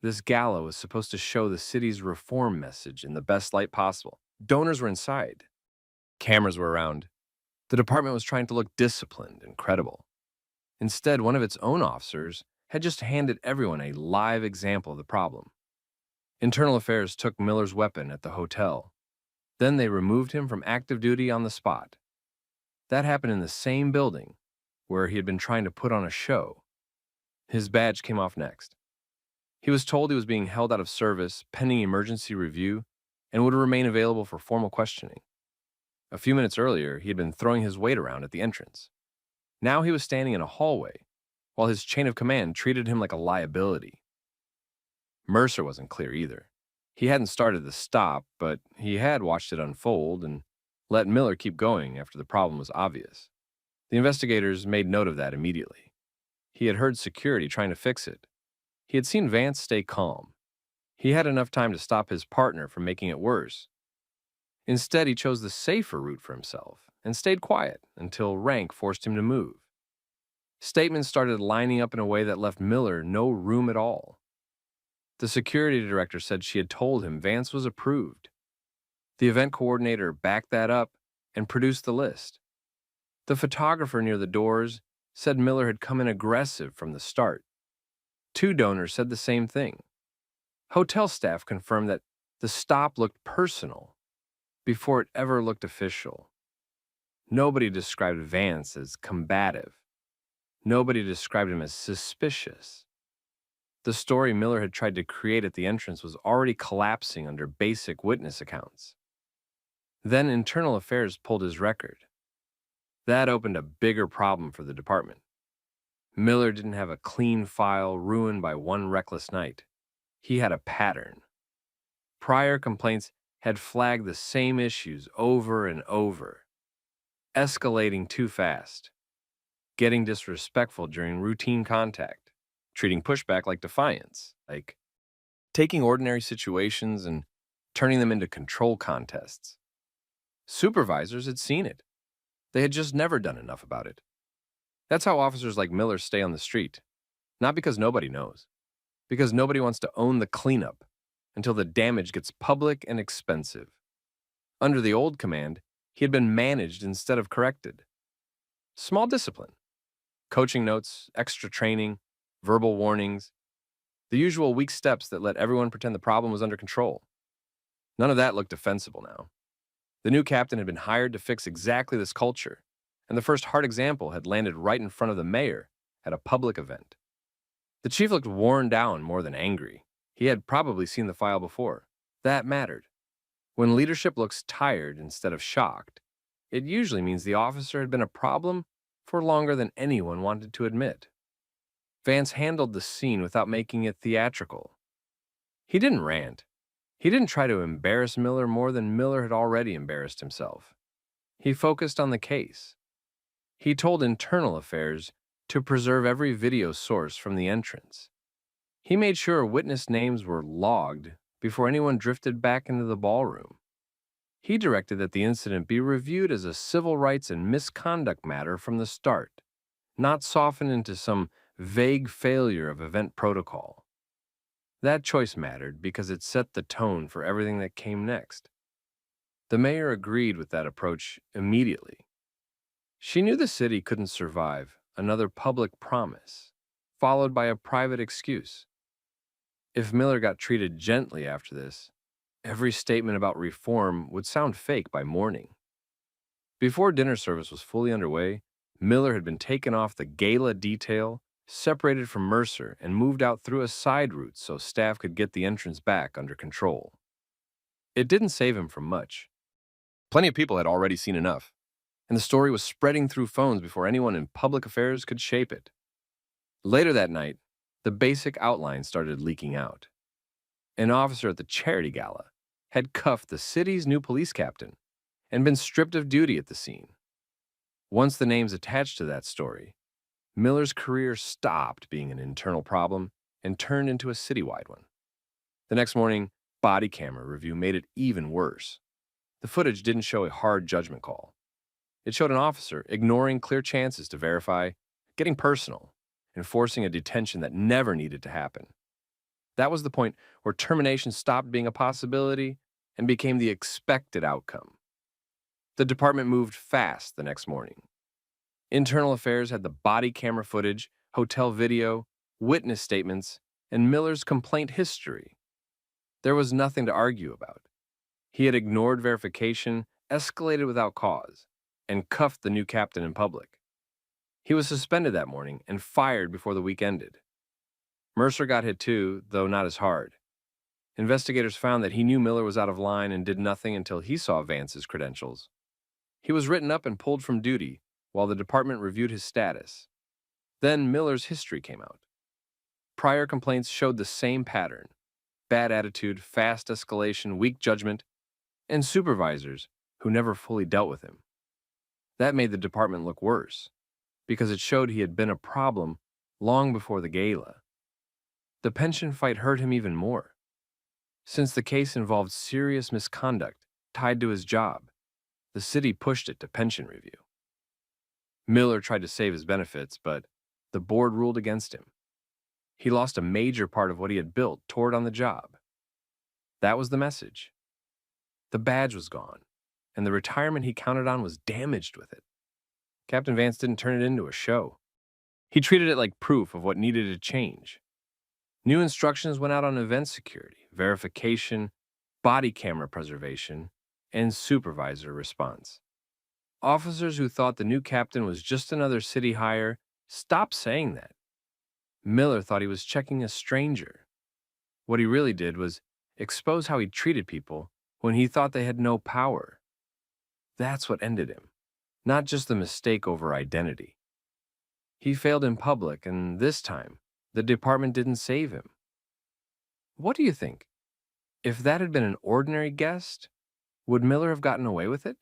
This gala was supposed to show the city's reform message in the best light possible. Donors were inside. Cameras were around. The department was trying to look disciplined and credible. Instead, one of its own officers had just handed everyone a live example of the problem. Internal Affairs took Miller's weapon at the hotel. Then they removed him from active duty on the spot. That happened in the same building where he had been trying to put on a show. His badge came off next. He was told he was being held out of service pending emergency review and would remain available for formal questioning. A few minutes earlier, he had been throwing his weight around at the entrance. Now he was standing in a hallway, while his chain of command treated him like a liability. Mercer wasn't clear either. He hadn't started the stop, but he had watched it unfold and let Miller keep going after the problem was obvious. The investigators made note of that immediately. He had heard security trying to fix it. He had seen Vance stay calm. He had enough time to stop his partner from making it worse. Instead, he chose the safer route for himself and stayed quiet until rank forced him to move. Statements started lining up in a way that left Miller no room at all. The security director said she had told him Vance was approved. The event coordinator backed that up and produced the list. The photographer near the doors said Miller had come in aggressive from the start. 2 donors said the same thing. Hotel staff confirmed that the stop looked personal before it ever looked official. Nobody described Vance as combative. Nobody described him as suspicious. The story Miller had tried to create at the entrance was already collapsing under basic witness accounts. Then Internal Affairs pulled his record. That opened a bigger problem for the department. Miller didn't have a clean file ruined by one reckless night. He had a pattern. Prior complaints had flagged the same issues over and over. Escalating too fast. Getting disrespectful during routine contact. Treating pushback like defiance. Like taking ordinary situations and turning them into control contests. Supervisors had seen it. They had just never done enough about it. That's how officers like Miller stay on the street. Not because nobody knows. Because nobody wants to own the cleanup until the damage gets public and expensive. Under the old command, he had been managed instead of corrected. Small discipline. Coaching notes, extra training, verbal warnings. The usual weak steps that let everyone pretend the problem was under control. None of that looked defensible now. The new captain had been hired to fix exactly this culture, and the first hard example had landed right in front of the mayor at a public event. The chief looked worn down more than angry. He had probably seen the file before. That mattered. When leadership looks tired instead of shocked, it usually means the officer had been a problem for longer than anyone wanted to admit. Vance handled the scene without making it theatrical. He didn't rant. He didn't try to embarrass Miller more than Miller had already embarrassed himself. He focused on the case. He told Internal Affairs to preserve every video source from the entrance. He made sure witness names were logged before anyone drifted back into the ballroom. He directed that the incident be reviewed as a civil rights and misconduct matter from the start, not softened into some vague failure of event protocol. That choice mattered because it set the tone for everything that came next. The mayor agreed with that approach immediately. She knew the city couldn't survive another public promise, followed by a private excuse. If Miller got treated gently after this, every statement about reform would sound fake by morning. Before dinner service was fully underway, Miller had been taken off the gala detail, separated from Mercer, and moved out through a side route so staff could get the entrance back under control. It didn't save him from much. Plenty of people had already seen enough, and the story was spreading through phones before anyone in public affairs could shape it. Later that night, the basic outline started leaking out. An officer at the charity gala had cuffed the city's new police captain and been stripped of duty at the scene. Once the names attached to that story, Miller's career stopped being an internal problem and turned into a citywide one. The next morning, body camera review made it even worse. The footage didn't show a hard judgment call. It showed an officer ignoring clear chances to verify, getting personal, and forcing a detention that never needed to happen. That was the point where termination stopped being a possibility and became the expected outcome. The department moved fast the next morning. Internal Affairs had the body camera footage, hotel video, witness statements, and Miller's complaint history. There was nothing to argue about. He had ignored verification, escalated without cause, and cuffed the new captain in public. He was suspended that morning and fired before the week ended. Mercer got hit too, though not as hard. Investigators found that he knew Miller was out of line and did nothing until he saw Vance's credentials. He was written up and pulled from duty while the department reviewed his status. Then Miller's history came out. Prior complaints showed the same pattern: bad attitude, fast escalation, weak judgment, and supervisors who never fully dealt with him. That made the department look worse, because it showed he had been a problem long before the gala. The pension fight hurt him even more. Since the case involved serious misconduct tied to his job, the city pushed it to pension review. Miller tried to save his benefits, but the board ruled against him. He lost a major part of what he had built toward on the job. That was the message. The badge was gone, and the retirement he counted on was damaged with it. Captain Vance didn't turn it into a show. He treated it like proof of what needed to change. New instructions went out on event security, verification, body camera preservation, and supervisor response. Officers who thought the new captain was just another city hire stopped saying that. Miller thought he was checking a stranger. What he really did was expose how he treated people when he thought they had no power. That's what ended him, not just the mistake over identity. He failed in public, and this time, the department didn't save him. What do you think? If that had been an ordinary guest, would Miller have gotten away with it?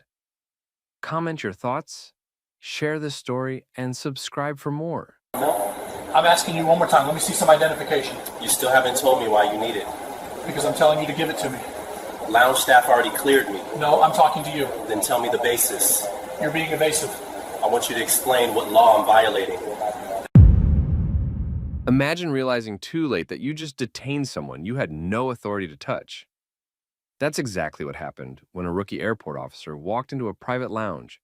Comment your thoughts, share this story, and subscribe for more. I'm asking you one more time. Let me see some identification. You still haven't told me why you need it. Because I'm telling you to give it to me. Lounge staff already cleared me. No, I'm talking to you. Then tell me the basis. You're being evasive. I want you to explain what law I'm violating. Imagine realizing too late that you just detained someone you had no authority to touch. That's exactly what happened when a rookie airport officer walked into a private lounge,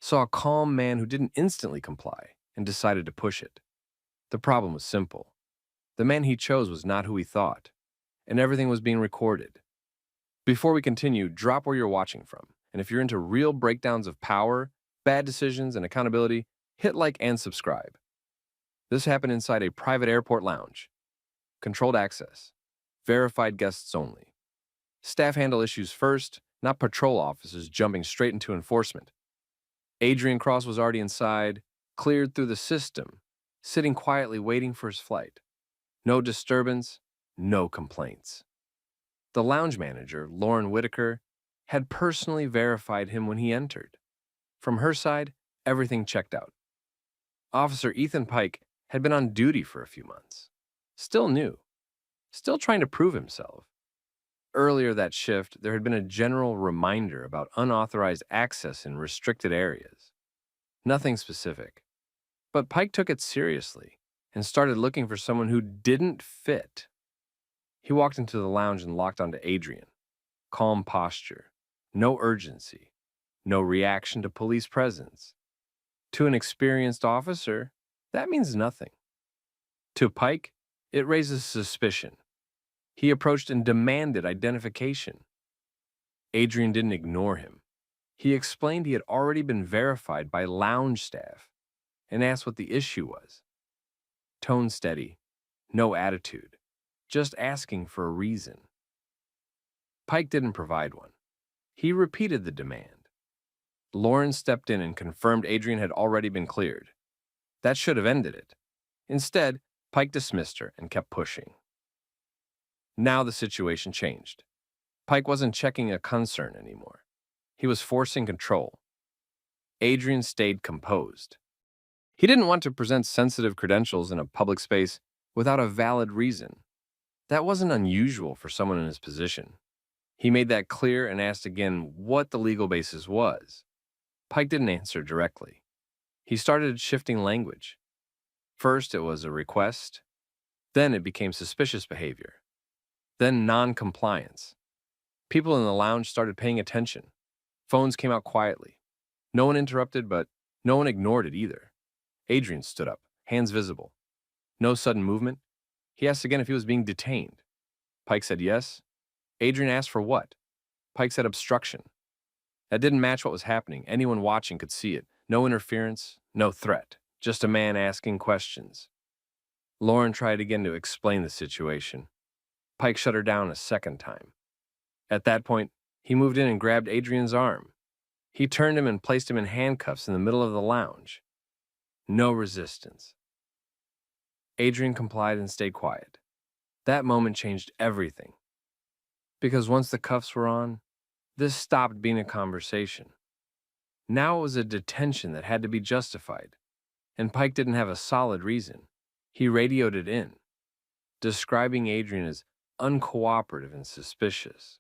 saw a calm man who didn't instantly comply, and decided to push it. The problem was simple. The man he chose was not who he thought, and everything was being recorded. Before we continue, drop where you're watching from, and if you're into real breakdowns of power, bad decisions, and accountability, hit like and subscribe. This happened inside a private airport lounge. Controlled access. Verified guests only. Staff handle issues first, not patrol officers jumping straight into enforcement. Adrian Cross was already inside, cleared through the system, sitting quietly waiting for his flight. No disturbance, no complaints. The lounge manager, Lauren Whitaker, had personally verified him when he entered. From her side, everything checked out. Officer Ethan Pike had been on duty for a few months. Still new. Still trying to prove himself. Earlier that shift, there had been a general reminder about unauthorized access in restricted areas. Nothing specific. But Pike took it seriously and started looking for someone who didn't fit. He walked into the lounge and locked onto Adrian. Calm posture. No urgency. No reaction to police presence. To an experienced officer, that means nothing. To Pike, it raises suspicion. He approached and demanded identification. Adrian didn't ignore him. He explained he had already been verified by lounge staff and asked what the issue was. Tone steady, no attitude, just asking for a reason. Pike didn't provide one. He repeated the demand. Lauren stepped in and confirmed Adrian had already been cleared. That should have ended it. Instead, Pike dismissed her and kept pushing. Now the situation changed. Pike wasn't checking a concern anymore. He was forcing control. Adrian stayed composed. He didn't want to present sensitive credentials in a public space without a valid reason. That wasn't unusual for someone in his position. He made that clear and asked again what the legal basis was. Pike didn't answer directly. He started shifting language. First, it was a request. Then it became suspicious behavior. Then non-compliance. People in the lounge started paying attention. Phones came out quietly. No one interrupted, but no one ignored it either. Adrian stood up, hands visible. No sudden movement. He asked again if he was being detained. Pike said yes. Adrian asked for what? Pike said obstruction. That didn't match what was happening. Anyone watching could see it. No interference, no threat. Just a man asking questions. Lauren tried again to explain the situation. Pike shut her down a second time. At that point, he moved in and grabbed Adrian's arm. He turned him and placed him in handcuffs in the middle of the lounge. No resistance. Adrian complied and stayed quiet. That moment changed everything. Because once the cuffs were on, this stopped being a conversation. Now it was a detention that had to be justified, and Pike didn't have a solid reason. He radioed it in, describing Adrian as uncooperative and suspicious.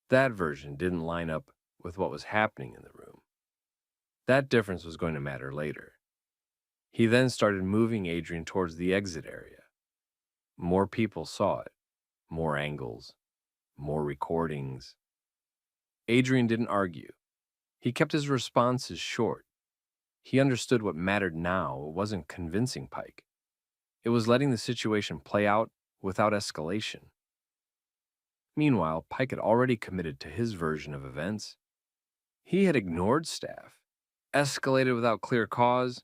That version didn't line up with what was happening in the room. That difference was going to matter later. He then started moving Adrian towards the exit area. More people saw it, more angles, more recordings. Adrian didn't argue. He kept his responses short. He understood what mattered now. It wasn't convincing Pike. It was letting the situation play out without escalation. Meanwhile, Pike had already committed to his version of events. He had ignored staff, escalated without clear cause,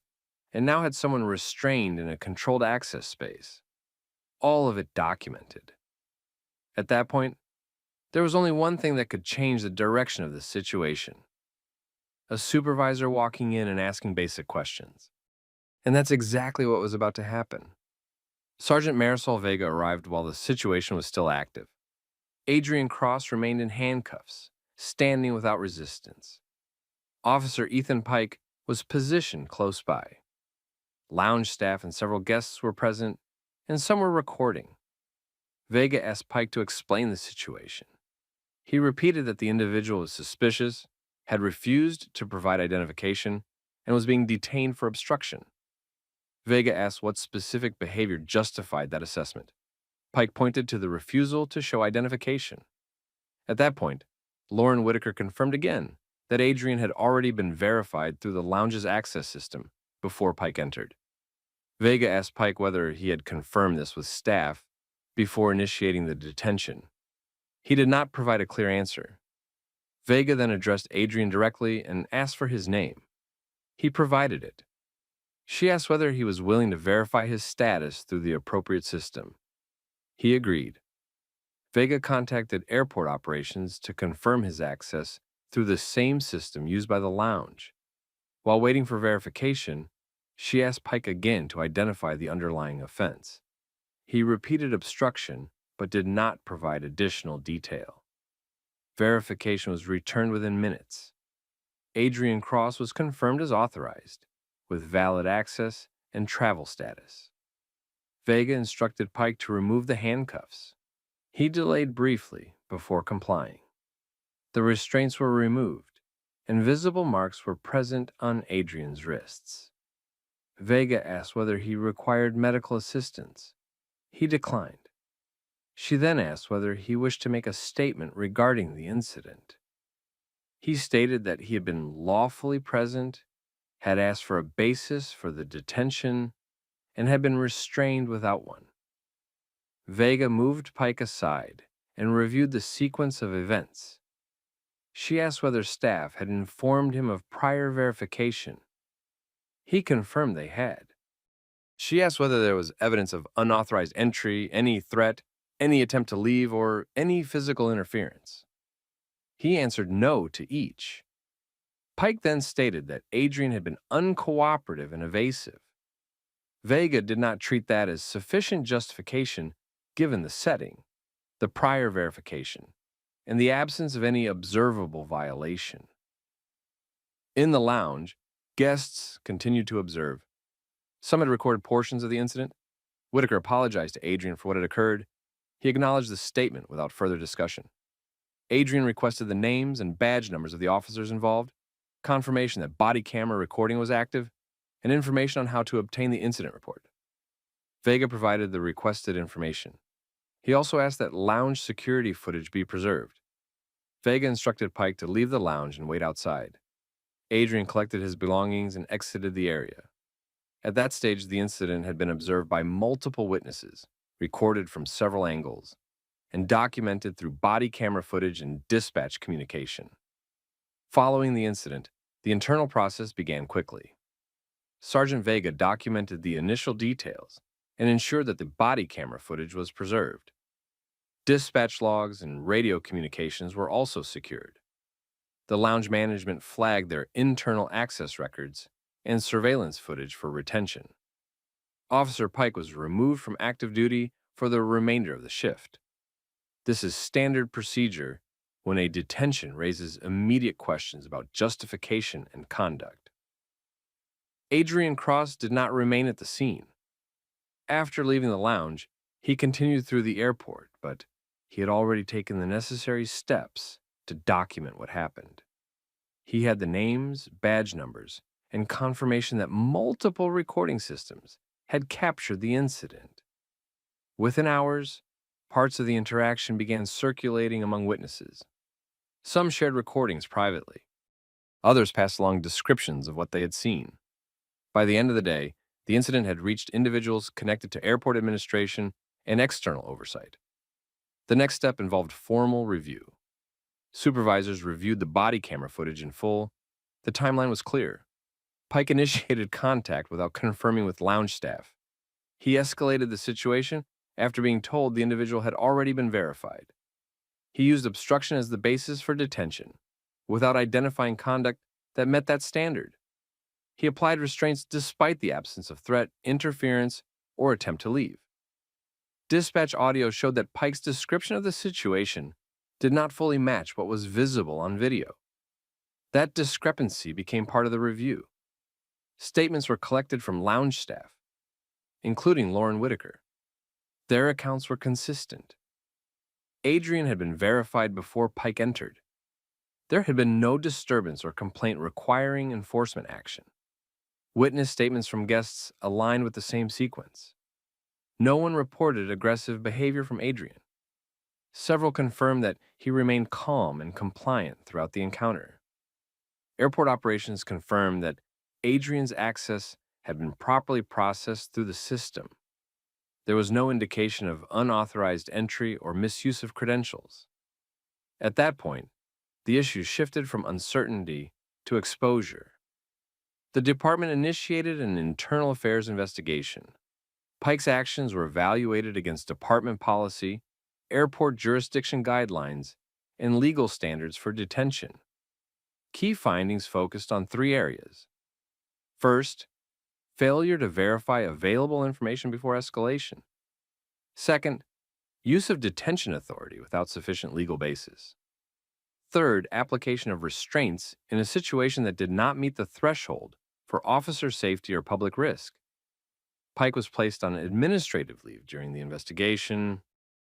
and now had someone restrained in a controlled access space. All of it documented. At that point, there was only one thing that could change the direction of the situation. A supervisor walking in and asking basic questions. And that's exactly what was about to happen. Sergeant Marisol Vega arrived while the situation was still active. Adrian Cross remained in handcuffs, standing without resistance. Officer Ethan Pike was positioned close by. Lounge staff and several guests were present, and some were recording. Vega asked Pike to explain the situation. He repeated that the individual was suspicious, had refused to provide identification, and was being detained for obstruction. Vega asked what specific behavior justified that assessment. Pike pointed to the refusal to show identification. At that point, Lauren Whitaker confirmed again that Adrian had already been verified through the lounge's access system before Pike entered. Vega asked Pike whether he had confirmed this with staff before initiating the detention. He did not provide a clear answer. Vega then addressed Adrian directly and asked for his name. He provided it. She asked whether he was willing to verify his status through the appropriate system. He agreed. Vega contacted airport operations to confirm his access through the same system used by the lounge. While waiting for verification, she asked Pike again to identify the underlying offense. He repeated obstruction, but did not provide additional detail. Verification was returned within minutes. Adrian Cross was confirmed as authorized, with valid access and travel status. Vega instructed Pike to remove the handcuffs. He delayed briefly before complying. The restraints were removed, and visible marks were present on Adrian's wrists. Vega asked whether he required medical assistance. He declined. She then asked whether he wished to make a statement regarding the incident. He stated that he had been lawfully present, had asked for a basis for the detention and had been restrained without one. Vega moved Pike aside and reviewed the sequence of events. She asked whether staff had informed him of prior verification. He confirmed they had. She asked whether there was evidence of unauthorized entry, any threat, any attempt to leave, or any physical interference. He answered no to each. Pike then stated that Adrian had been uncooperative and evasive. Vega did not treat that as sufficient justification given the setting, the prior verification, and the absence of any observable violation. In the lounge, guests continued to observe. Some had recorded portions of the incident. Whitaker apologized to Adrian for what had occurred. He acknowledged the statement without further discussion. Adrian requested the names and badge numbers of the officers involved, confirmation that body camera recording was active, and information on how to obtain the incident report. Vega provided the requested information. He also asked that lounge security footage be preserved. Vega instructed Pike to leave the lounge and wait outside. Adrian collected his belongings and exited the area. At that stage, the incident had been observed by multiple witnesses, recorded from several angles, and documented through body camera footage and dispatch communication. Following the incident, the internal process began quickly. Sergeant Vega documented the initial details and ensured that the body camera footage was preserved. Dispatch logs and radio communications were also secured. The lounge management flagged their internal access records and surveillance footage for retention. Officer Pike was removed from active duty for the remainder of the shift. This is standard procedure when a detention raises immediate questions about justification and conduct. Adrian Cross did not remain at the scene. After leaving the lounge, he continued through the airport, but he had already taken the necessary steps to document what happened. He had the names, badge numbers, and confirmation that multiple recording systems had captured the incident. Within hours, parts of the interaction began circulating among witnesses. Some shared recordings privately. Others passed along descriptions of what they had seen. By the end of the day, the incident had reached individuals connected to airport administration and external oversight. The next step involved formal review. Supervisors reviewed the body camera footage in full. The timeline was clear. Pike initiated contact without confirming with lounge staff. He escalated the situation after being told the individual had already been verified. He used obstruction as the basis for detention, without identifying conduct that met that standard. He applied restraints despite the absence of threat, interference, or attempt to leave. Dispatch audio showed that Pike's description of the situation did not fully match what was visible on video. That discrepancy became part of the review. Statements were collected from lounge staff, including Lauren Whitaker. Their accounts were consistent. Adrian had been verified before Pike entered. There had been no disturbance or complaint requiring enforcement action. Witness statements from guests aligned with the same sequence. No one reported aggressive behavior from Adrian. Several confirmed that he remained calm and compliant throughout the encounter. Airport operations confirmed that Adrian's access had been properly processed through the system. There was no indication of unauthorized entry or misuse of credentials. At that point, the issue shifted from uncertainty to exposure. The department initiated an internal affairs investigation. Pike's actions were evaluated against department policy, airport jurisdiction guidelines, and legal standards for detention. Key findings focused on three areas. First, failure to verify available information before escalation. Second, use of detention authority without sufficient legal basis. Third, application of restraints in a situation that did not meet the threshold for officer safety or public risk. Pike was placed on administrative leave during the investigation.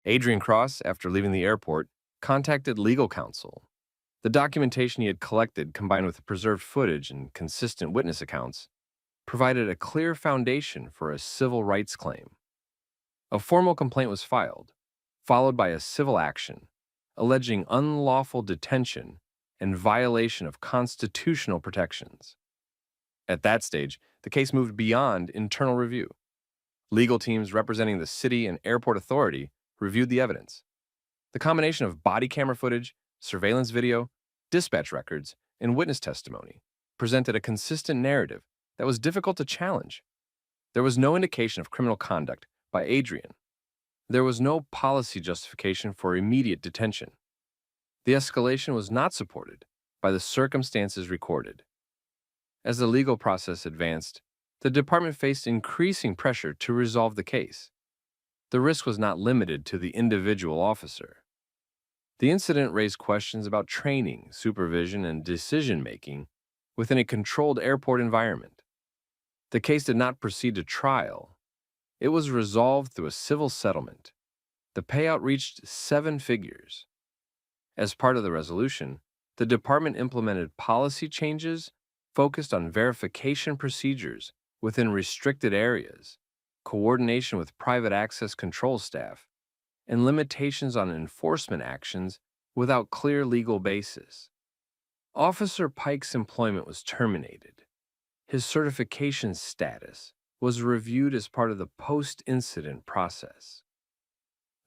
Adrian Cross, after leaving the airport, contacted legal counsel. The documentation he had collected, combined with the preserved footage and consistent witness accounts, provided a clear foundation for a civil rights claim. A formal complaint was filed, followed by a civil action, alleging unlawful detention and violation of constitutional protections. At that stage, the case moved beyond internal review. Legal teams representing the city and airport authority reviewed the evidence. The combination of body camera footage, surveillance video, dispatch records, and witness testimony presented a consistent narrative that was difficult to challenge. There was no indication of criminal conduct by Adrian. There was no policy justification for immediate detention. The escalation was not supported by the circumstances recorded. As the legal process advanced, the department faced increasing pressure to resolve the case. The risk was not limited to the individual officer. The incident raised questions about training, supervision, and decision-making within a controlled airport environment. The case did not proceed to trial. It was resolved through a civil settlement. The payout reached 7 figures. As part of the resolution, the department implemented policy changes focused on verification procedures within restricted areas, coordination with private access control staff, and limitations on enforcement actions without clear legal basis. Officer Pike's employment was terminated. His certification status was reviewed as part of the post-incident process.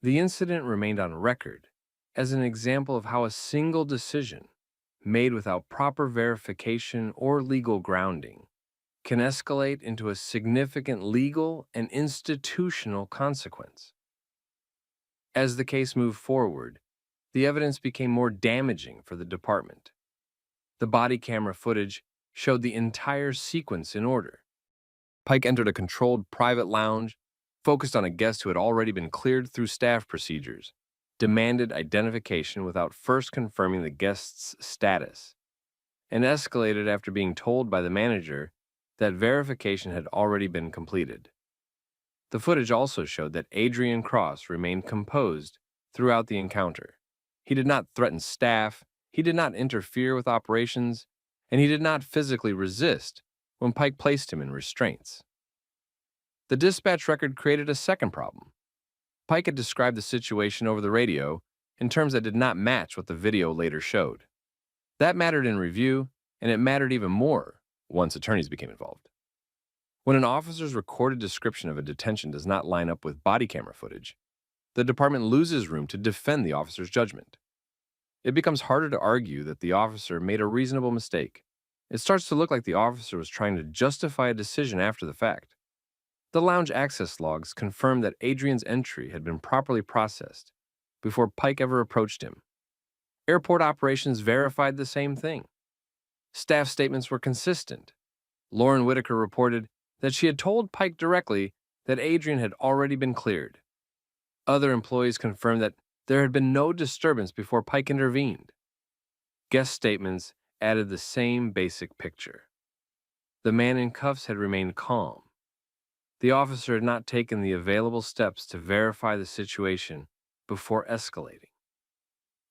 The incident remained on record as an example of how a single decision, made without proper verification or legal grounding, can escalate into a significant legal and institutional consequence. As the case moved forward, the evidence became more damaging for the department. The body camera footage showed the entire sequence in order. Pike entered a controlled private lounge, focused on a guest who had already been cleared through staff procedures, demanded identification without first confirming the guest's status, and escalated after being told by the manager that verification had already been completed. The footage also showed that Adrian Cross remained composed throughout the encounter. He did not threaten staff, he did not interfere with operations, and he did not physically resist when Pike placed him in restraints. The dispatch record created a second problem. Pike had described the situation over the radio in terms that did not match what the video later showed. That mattered in review, and it mattered even more once attorneys became involved. When an officer's recorded description of a detention does not line up with body camera footage, the department loses room to defend the officer's judgment. It becomes harder to argue that the officer made a reasonable mistake. It starts to look like the officer was trying to justify a decision after the fact. The lounge access logs confirmed that Adrian's entry had been properly processed before Pike ever approached him. Airport operations verified the same thing. Staff statements were consistent. Lauren Whitaker reported that she had told Pike directly that Adrian had already been cleared. Other employees confirmed that there had been no disturbance before Pike intervened. Guest statements added the same basic picture. The man in cuffs had remained calm. The officer had not taken the available steps to verify the situation before escalating.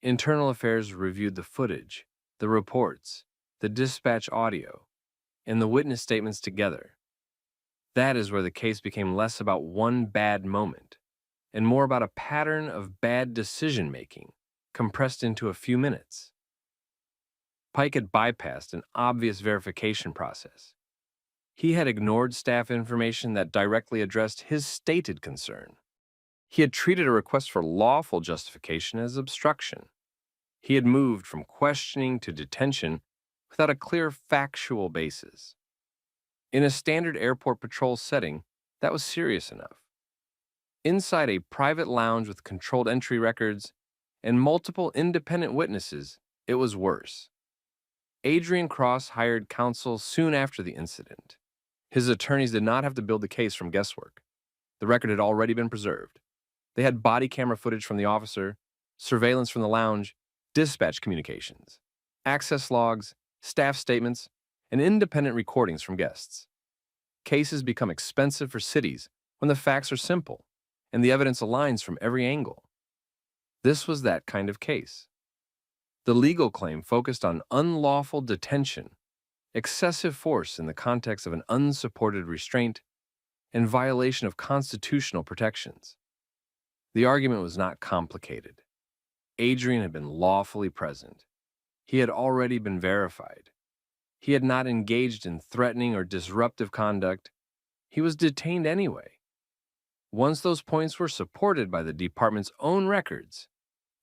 Internal Affairs reviewed the footage, the reports, the dispatch audio, and the witness statements together. That is where the case became less about one bad moment and more about a pattern of bad decision-making compressed into a few minutes. Pike had bypassed an obvious verification process. He had ignored staff information that directly addressed his stated concern. He had treated a request for lawful justification as obstruction. He had moved from questioning to detention without a clear factual basis. In a standard airport patrol setting, that was serious enough. Inside a private lounge with controlled entry records and multiple independent witnesses, it was worse. Adrian Cross hired counsel soon after the incident. His attorneys did not have to build the case from guesswork. The record had already been preserved. They had body camera footage from the officer, surveillance from the lounge, dispatch communications, access logs, staff statements, and independent recordings from guests. Cases become expensive for cities when the facts are simple and the evidence aligns from every angle. This was that kind of case. The legal claim focused on unlawful detention, excessive force in the context of an unsupported restraint, and violation of constitutional protections. The argument was not complicated. Adrian had been lawfully present. He had already been verified. He had not engaged in threatening or disruptive conduct. He was detained anyway. Once those points were supported by the department's own records,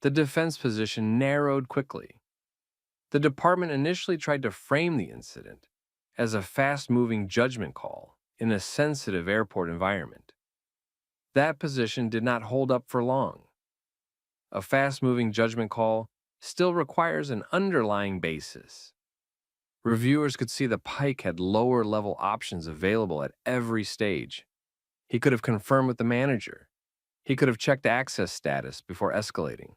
the defense position narrowed quickly. The department initially tried to frame the incident as a fast-moving judgment call in a sensitive airport environment. That position did not hold up for long. A fast-moving judgment call still requires an underlying basis. Reviewers could see the Pike had lower-level options available at every stage. He could have confirmed with the manager. He could have checked access status before escalating.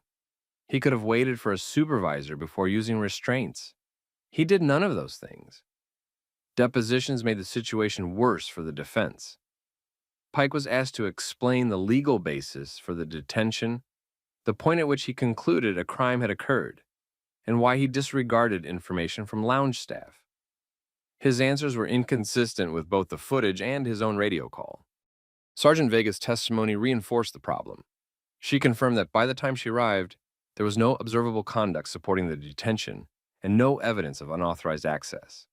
He could have waited for a supervisor before using restraints. He did none of those things. Depositions made the situation worse for the defense. Pike was asked to explain the legal basis for the detention, the point at which he concluded a crime had occurred, and why he disregarded information from lounge staff. His answers were inconsistent with both the footage and his own radio call. Sergeant Vega's testimony reinforced the problem. She confirmed that by the time she arrived, there was no observable conduct supporting the detention and no evidence of unauthorized access.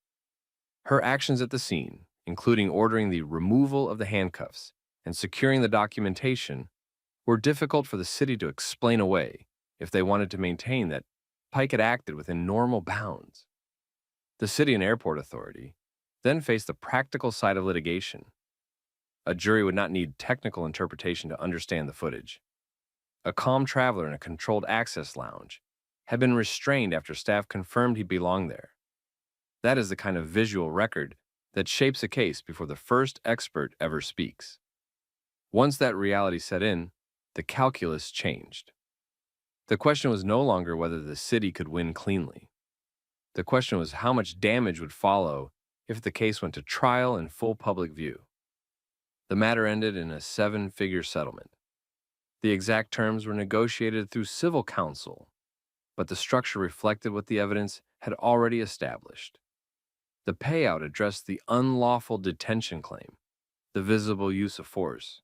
Her actions at the scene, including ordering the removal of the handcuffs and securing the documentation, were difficult for the city to explain away if they wanted to maintain that Pike had acted within normal bounds. The City and Airport Authority then faced the practical side of litigation. A jury would not need technical interpretation to understand the footage. A calm traveler in a controlled access lounge had been restrained after staff confirmed he belonged there. That is the kind of visual record that shapes a case before the first expert ever speaks. Once that reality set in, the calculus changed. The question was no longer whether the city could win cleanly. The question was how much damage would follow if the case went to trial in full public view. The matter ended in a 7-figure settlement. The exact terms were negotiated through civil counsel, but the structure reflected what the evidence had already established. The payout addressed the unlawful detention claim, the visible use of force,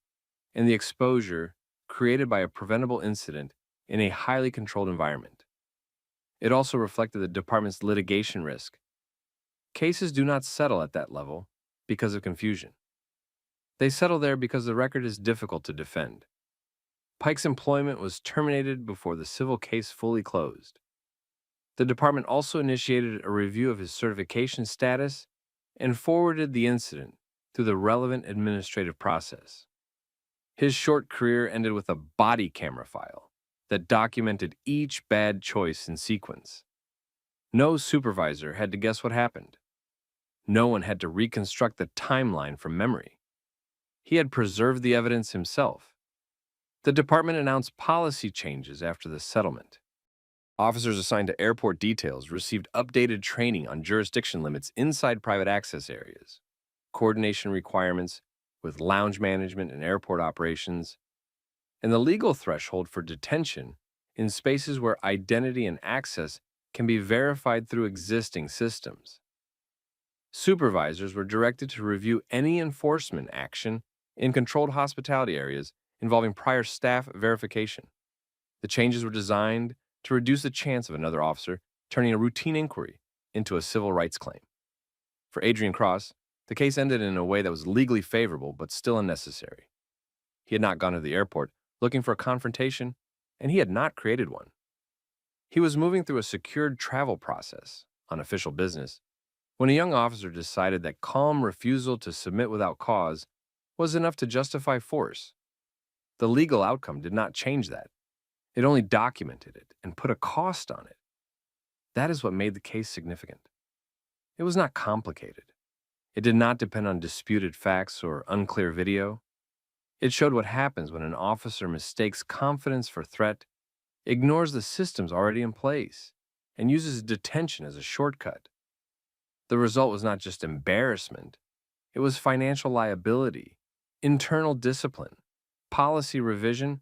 and the exposure created by a preventable incident in a highly controlled environment. It also reflected the department's litigation risk. Cases do not settle at that level because of confusion. They settle there because the record is difficult to defend. Pike's employment was terminated before the civil case fully closed. The department also initiated a review of his certification status and forwarded the incident through the relevant administrative process. His short career ended with a body camera file that documented each bad choice in sequence. No supervisor had to guess what happened. No one had to reconstruct the timeline from memory. He had preserved the evidence himself. The department announced policy changes after the settlement. Officers assigned to airport details received updated training on jurisdiction limits inside private access areas, coordination requirements with lounge management and airport operations, and the legal threshold for detention in spaces where identity and access can be verified through existing systems. Supervisors were directed to review any enforcement action in controlled hospitality areas involving prior staff verification. The changes were designed to reduce the chance of another officer turning a routine inquiry into a civil rights claim. For Adrian Cross, the case ended in a way that was legally favorable but still unnecessary. He had not gone to the airport looking for a confrontation, and he had not created one. He was moving through a secured travel process on official business when a young officer decided that calm refusal to submit without cause was enough to justify force. The legal outcome did not change that. It only documented it and put a cost on it. That is what made the case significant. It was not complicated. It did not depend on disputed facts or unclear video. It showed what happens when an officer mistakes confidence for threat, ignores the systems already in place, and uses detention as a shortcut. The result was not just embarrassment. It was financial liability, internal discipline, policy revision,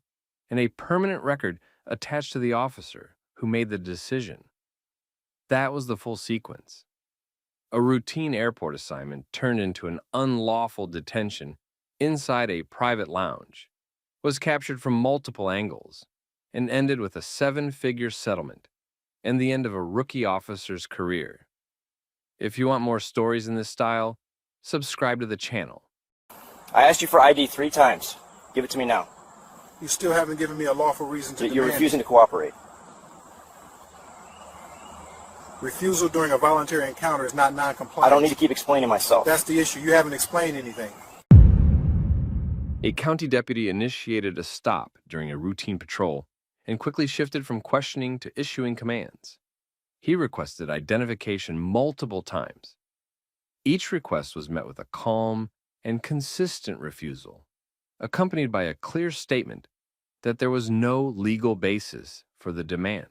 and a permanent record attached to the officer who made the decision. That was the full sequence. A routine airport assignment turned into an unlawful detention inside a private lounge, was captured from multiple angles, and ended with a 7-figure settlement and the end of a rookie officer's career. If you want more stories in this style, subscribe to the channel. I asked you for ID 3 times. Give it to me now. You still haven't given me a lawful reason to You're demand refusing to cooperate. Refusal during a voluntary encounter is not non-compliance. I don't need to keep explaining myself. That's the issue. You haven't explained anything. A county deputy initiated a stop during a routine patrol and quickly shifted from questioning to issuing commands. He requested identification multiple times. Each request was met with a calm and consistent refusal, accompanied by a clear statement that there was no legal basis for the demand.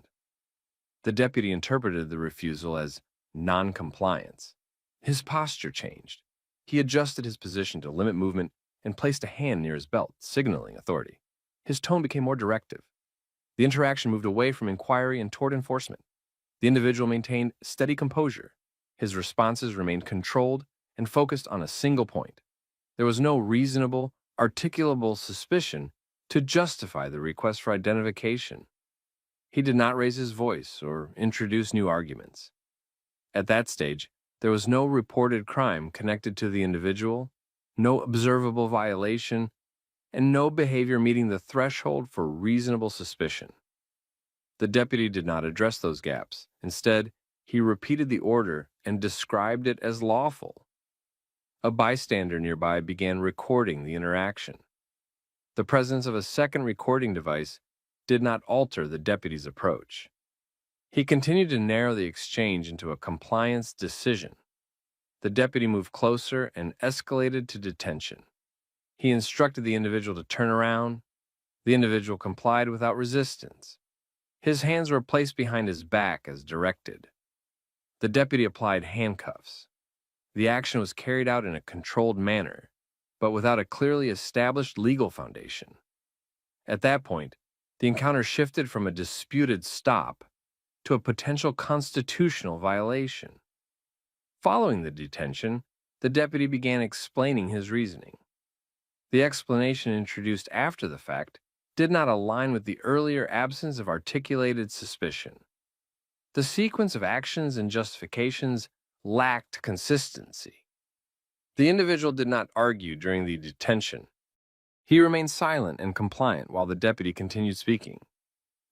The deputy interpreted the refusal as non-compliance. His posture changed. He adjusted his position to limit movement and placed a hand near his belt, signaling authority. His tone became more directive. The interaction moved away from inquiry and toward enforcement. The individual maintained steady composure. His responses remained controlled and focused on a single point. There was no reasonable, articulable suspicion to justify the request for identification. He did not raise his voice or introduce new arguments. At that stage, there was no reported crime connected to the individual, no observable violation, and no behavior meeting the threshold for reasonable suspicion. The deputy did not address those gaps. Instead, he repeated the order and described it as lawful. A bystander nearby began recording the interaction. The presence of a second recording device did not alter the deputy's approach. He continued to narrow the exchange into a compliance decision. The deputy moved closer and escalated to detention. He instructed the individual to turn around. The individual complied without resistance. His hands were placed behind his back as directed. The deputy applied handcuffs. The action was carried out in a controlled manner, but without a clearly established legal foundation. At that point, the encounter shifted from a disputed stop to a potential constitutional violation. Following the detention, the deputy began explaining his reasoning. The explanation introduced after the fact did not align with the earlier absence of articulated suspicion. The sequence of actions and justifications lacked consistency. The individual did not argue during the detention. He remained silent and compliant while the deputy continued speaking.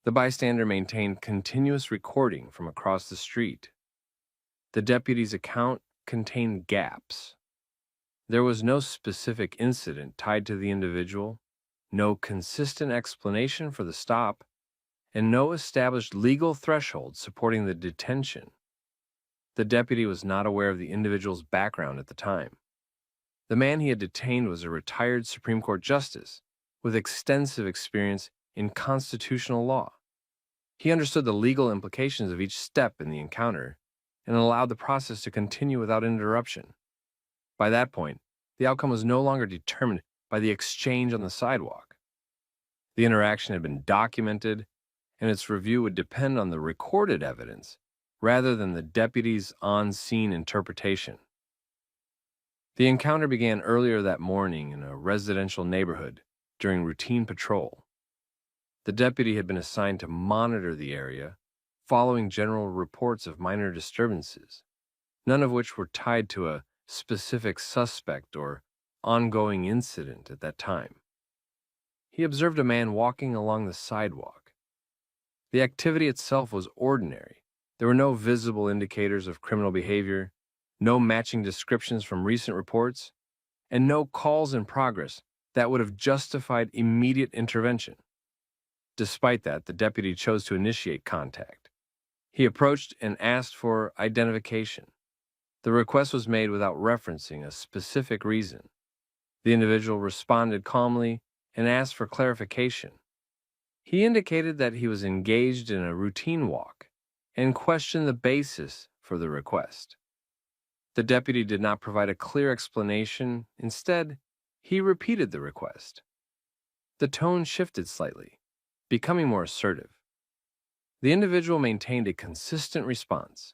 The bystander maintained continuous recording from across the street. The deputy's account contained gaps. There was no specific incident tied to the individual, no consistent explanation for the stop, and no established legal threshold supporting the detention. The deputy was not aware of the individual's background at the time. The man he had detained was a retired Supreme Court justice with extensive experience in constitutional law. He understood the legal implications of each step in the encounter and allowed the process to continue without interruption. By that point, the outcome was no longer determined by the exchange on the sidewalk. The interaction had been documented, and its review would depend on the recorded evidence rather than the deputy's on-scene interpretation. The encounter began earlier that morning in a residential neighborhood during routine patrol. The deputy had been assigned to monitor the area following general reports of minor disturbances, none of which were tied to a specific suspect or ongoing incident at that time. He observed a man walking along the sidewalk. The activity itself was ordinary. There were no visible indicators of criminal behavior, no matching descriptions from recent reports, and no calls in progress that would have justified immediate intervention. Despite that, the deputy chose to initiate contact. He approached and asked for identification. The request was made without referencing a specific reason. The individual responded calmly and asked for clarification. He indicated that he was engaged in a routine walk and questioned the basis for the request. The deputy did not provide a clear explanation. Instead, he repeated the request. The tone shifted slightly, becoming more assertive. The individual maintained a consistent response.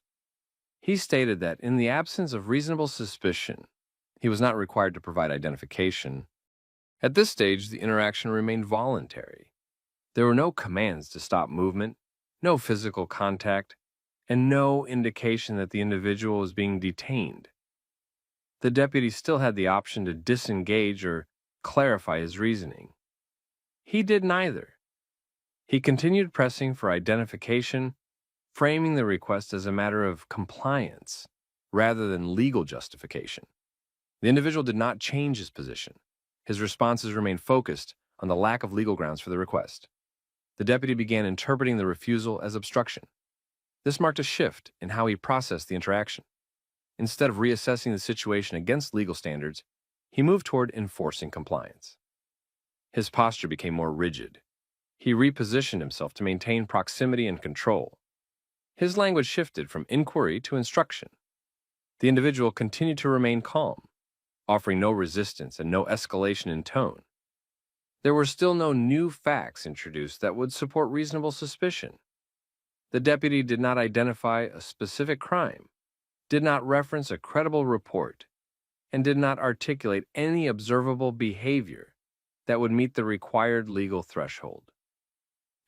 He stated that in the absence of reasonable suspicion, he was not required to provide identification. At this stage, the interaction remained voluntary. There were no commands to stop movement, no physical contact, and no indication that the individual was being detained. The deputy still had the option to disengage or clarify his reasoning. He did neither. He continued pressing for identification, framing the request as a matter of compliance rather than legal justification. The individual did not change his position. His responses remained focused on the lack of legal grounds for the request. The deputy began interpreting the refusal as obstruction. This marked a shift in how he processed the interaction. Instead of reassessing the situation against legal standards, he moved toward enforcing compliance. His posture became more rigid. He repositioned himself to maintain proximity and control. His language shifted from inquiry to instruction. The individual continued to remain calm, offering no resistance and no escalation in tone. There were still no new facts introduced that would support reasonable suspicion. The deputy did not identify a specific crime, did not reference a credible report, and did not articulate any observable behavior that would meet the required legal threshold.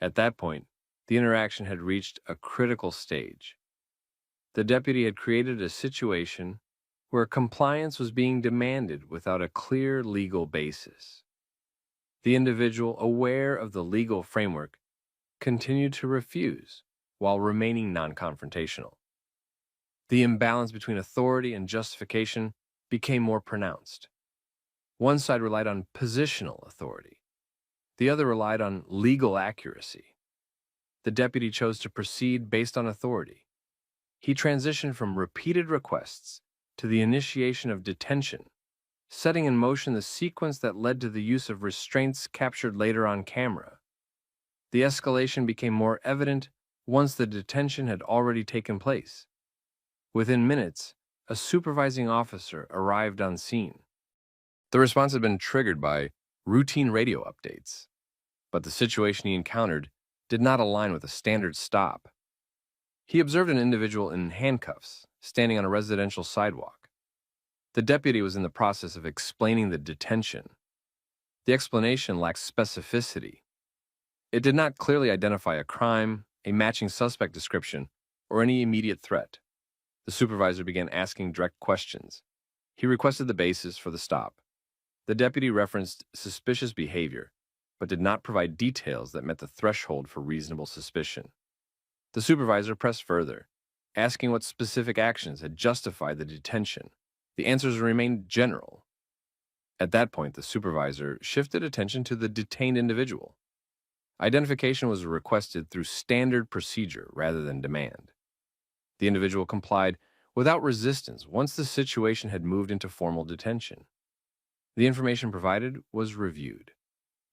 At that point, the interaction had reached a critical stage. The deputy had created a situation where compliance was being demanded without a clear legal basis. The individual, aware of the legal framework, continued to refuse while remaining non-confrontational. The imbalance between authority and justification became more pronounced. One side relied on positional authority. The other relied on legal accuracy. The deputy chose to proceed based on authority. He transitioned from repeated requests to the initiation of detention, setting in motion the sequence that led to the use of restraints captured later on camera. The escalation became more evident once the detention had already taken place. Within minutes, a supervising officer arrived on scene. The response had been triggered by routine radio updates, but the situation he encountered did not align with a standard stop. He observed an individual in handcuffs standing on a residential sidewalk. The deputy was in the process of explaining the detention. The explanation lacked specificity. It did not clearly identify a crime, a matching suspect description, or any immediate threat. The supervisor began asking direct questions. He requested the basis for the stop. The deputy referenced suspicious behavior, but did not provide details that met the threshold for reasonable suspicion. The supervisor pressed further, asking what specific actions had justified the detention. The answers remained general. At that point, the supervisor shifted attention to the detained individual. Identification was requested through standard procedure rather than demand. The individual complied without resistance once the situation had moved into formal detention. The information provided was reviewed.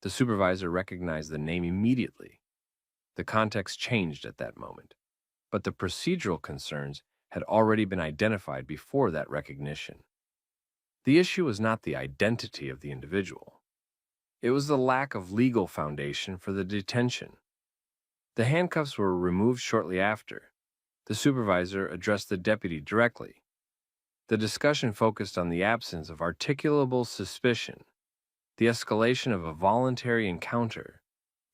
The supervisor recognized the name immediately. The context changed at that moment, but the procedural concerns had already been identified before that recognition. The issue was not the identity of the individual. It was the lack of legal foundation for the detention. The handcuffs were removed shortly after. The supervisor addressed the deputy directly. The discussion focused on the absence of articulable suspicion, the escalation of a voluntary encounter,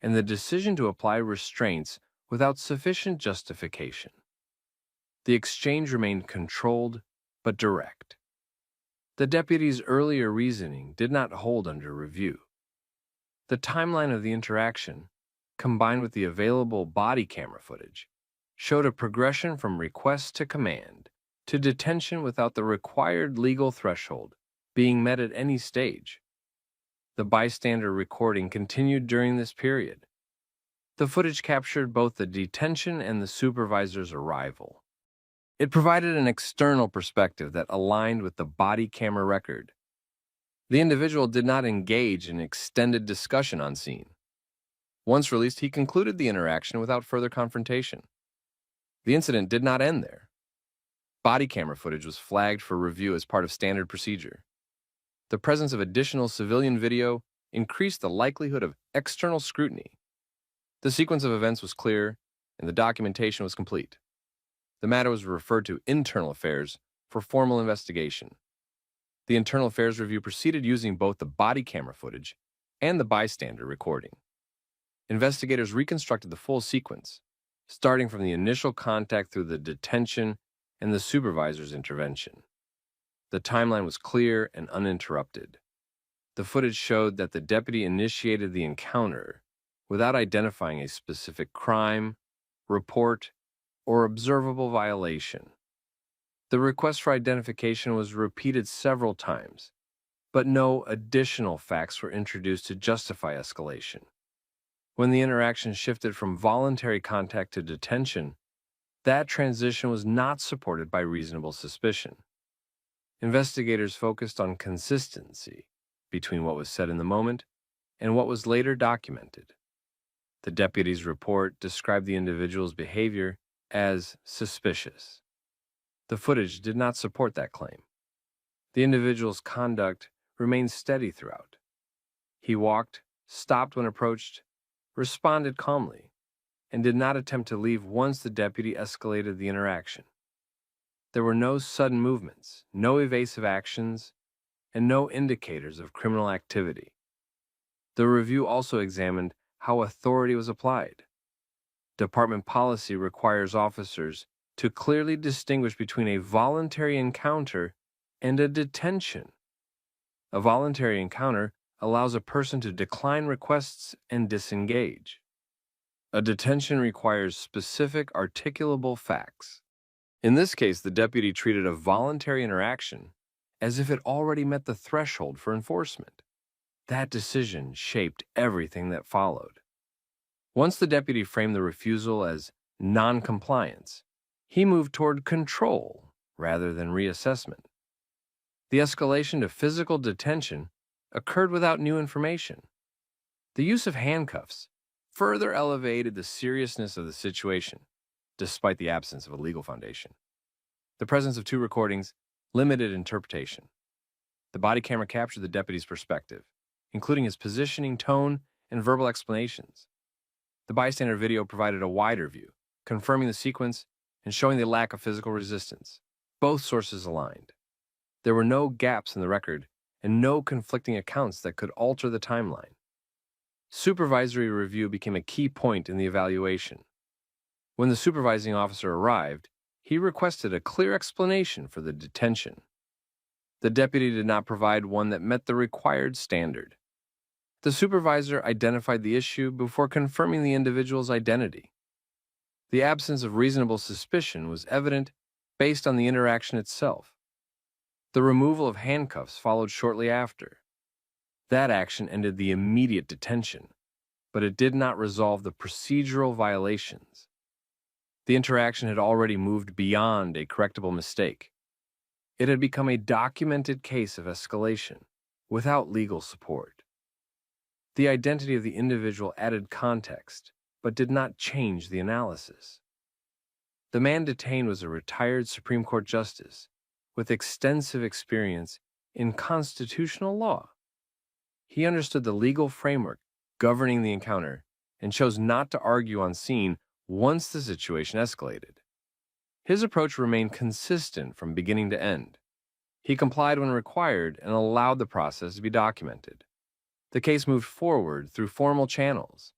and the decision to apply restraints without sufficient justification. The exchange remained controlled but direct. The deputy's earlier reasoning did not hold under review. The timeline of the interaction, combined with the available body camera footage, showed a progression from request to command to detention without the required legal threshold being met at any stage. The bystander recording continued during this period. The footage captured both the detention and the supervisor's arrival. It provided an external perspective that aligned with the body camera record. The individual did not engage in extended discussion on scene. Once released, he concluded the interaction without further confrontation. The incident did not end there. Body camera footage was flagged for review as part of standard procedure. The presence of additional civilian video increased the likelihood of external scrutiny. The sequence of events was clear, and the documentation was complete. The matter was referred to Internal Affairs for formal investigation. The Internal Affairs review proceeded using both the body camera footage and the bystander recording. Investigators reconstructed the full sequence, starting from the initial contact through the detention and the supervisor's intervention. The timeline was clear and uninterrupted. The footage showed that the deputy initiated the encounter without identifying a specific crime, report, or observable violation. The request for identification was repeated several times, but no additional facts were introduced to justify escalation. When the interaction shifted from voluntary contact to detention, that transition was not supported by reasonable suspicion. Investigators focused on consistency between what was said in the moment and what was later documented. The deputy's report described the individual's behavior as suspicious. The footage did not support that claim. The individual's conduct remained steady throughout. He walked, stopped when approached, responded calmly, and did not attempt to leave once the deputy escalated the interaction. There were no sudden movements, no evasive actions, and no indicators of criminal activity. The review also examined how authority was applied. Department policy requires officers to clearly distinguish between a voluntary encounter and a detention. A voluntary encounter allows a person to decline requests and disengage. A detention requires specific, articulable facts. In this case, the deputy treated a voluntary interaction as if it already met the threshold for enforcement. That decision shaped everything that followed. Once the deputy framed the refusal as non-compliance, he moved toward control rather than reassessment. The escalation to physical detention occurred without new information. The use of handcuffs further elevated the seriousness of the situation, despite the absence of a legal foundation. The presence of two recordings limited interpretation. The body camera captured the deputy's perspective, including his positioning, tone, and verbal explanations. The bystander video provided a wider view, confirming the sequence and showing the lack of physical resistance. Both sources aligned. There were no gaps in the record and no conflicting accounts that could alter the timeline. Supervisory review became a key point in the evaluation. When the supervising officer arrived, he requested a clear explanation for the detention. The deputy did not provide one that met the required standard. The supervisor identified the issue before confirming the individual's identity. The absence of reasonable suspicion was evident based on the interaction itself. The removal of handcuffs followed shortly after. That action ended the immediate detention, but it did not resolve the procedural violations. The interaction had already moved beyond a correctable mistake. It had become a documented case of escalation without legal support. The identity of the individual added context, but did not change the analysis. The man detained was a retired Supreme Court justice with extensive experience in constitutional law. He understood the legal framework governing the encounter and chose not to argue on scene once the situation escalated. His approach remained consistent from beginning to end. He complied when required and allowed the process to be documented. The case moved forward through formal channels.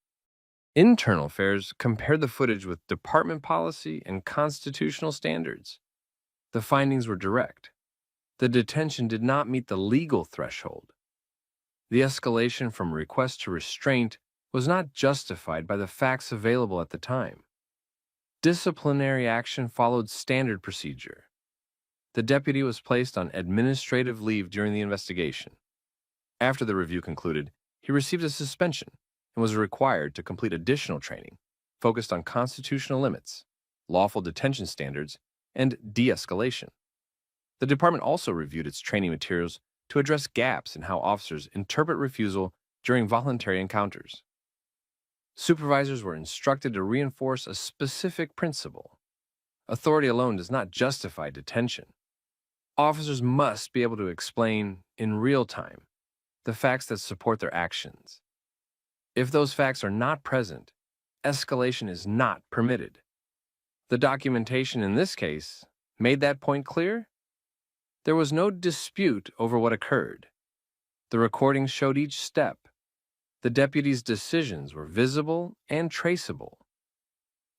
Internal Affairs compared the footage with department policy and constitutional standards. The findings were direct. The detention did not meet the legal threshold. The escalation from request to restraint was not justified by the facts available at the time. Disciplinary action followed standard procedure. The deputy was placed on administrative leave during the investigation. After the review concluded, he received a suspension and was required to complete additional training focused on constitutional limits, lawful detention standards, and de-escalation. The department also reviewed its training materials to address gaps in how officers interpret refusal during voluntary encounters. Supervisors were instructed to reinforce a specific principle. Authority alone does not justify detention. Officers must be able to explain, in real time, the facts that support their actions. If those facts are not present, escalation is not permitted. The documentation in this case made that point clear. There was no dispute over what occurred. The recordings showed each step. The deputy's decisions were visible and traceable.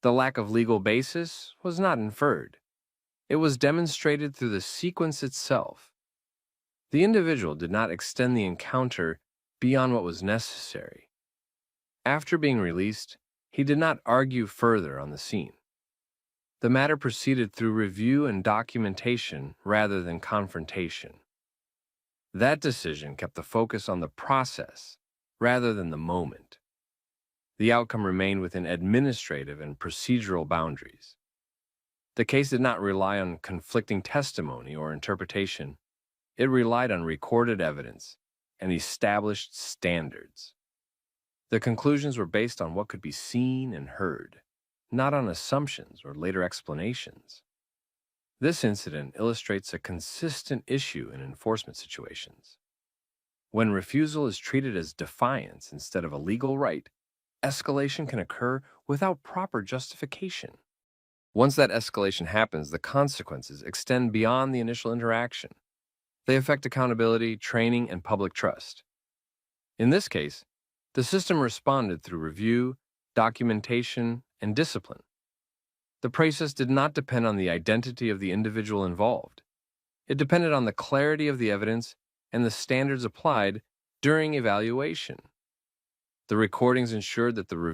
The lack of legal basis was not inferred. It was demonstrated through the sequence itself. The individual did not extend the encounter beyond what was necessary. After being released, he did not argue further on the scene. The matter proceeded through review and documentation rather than confrontation. That decision kept the focus on the process rather than the moment. The outcome remained within administrative and procedural boundaries. The case did not rely on conflicting testimony or interpretation. It relied on recorded evidence and established standards. The conclusions were based on what could be seen and heard, not on assumptions or later explanations. This incident illustrates a consistent issue in enforcement situations. When refusal is treated as defiance instead of a legal right, escalation can occur without proper justification. Once that escalation happens, the consequences extend beyond the initial interaction. They affect accountability, training, and public trust. In this case, the system responded through review, documentation, and discipline. The process did not depend on the identity of the individual involved. It depended on the clarity of the evidence and the standards applied during evaluation. The recordings ensured that the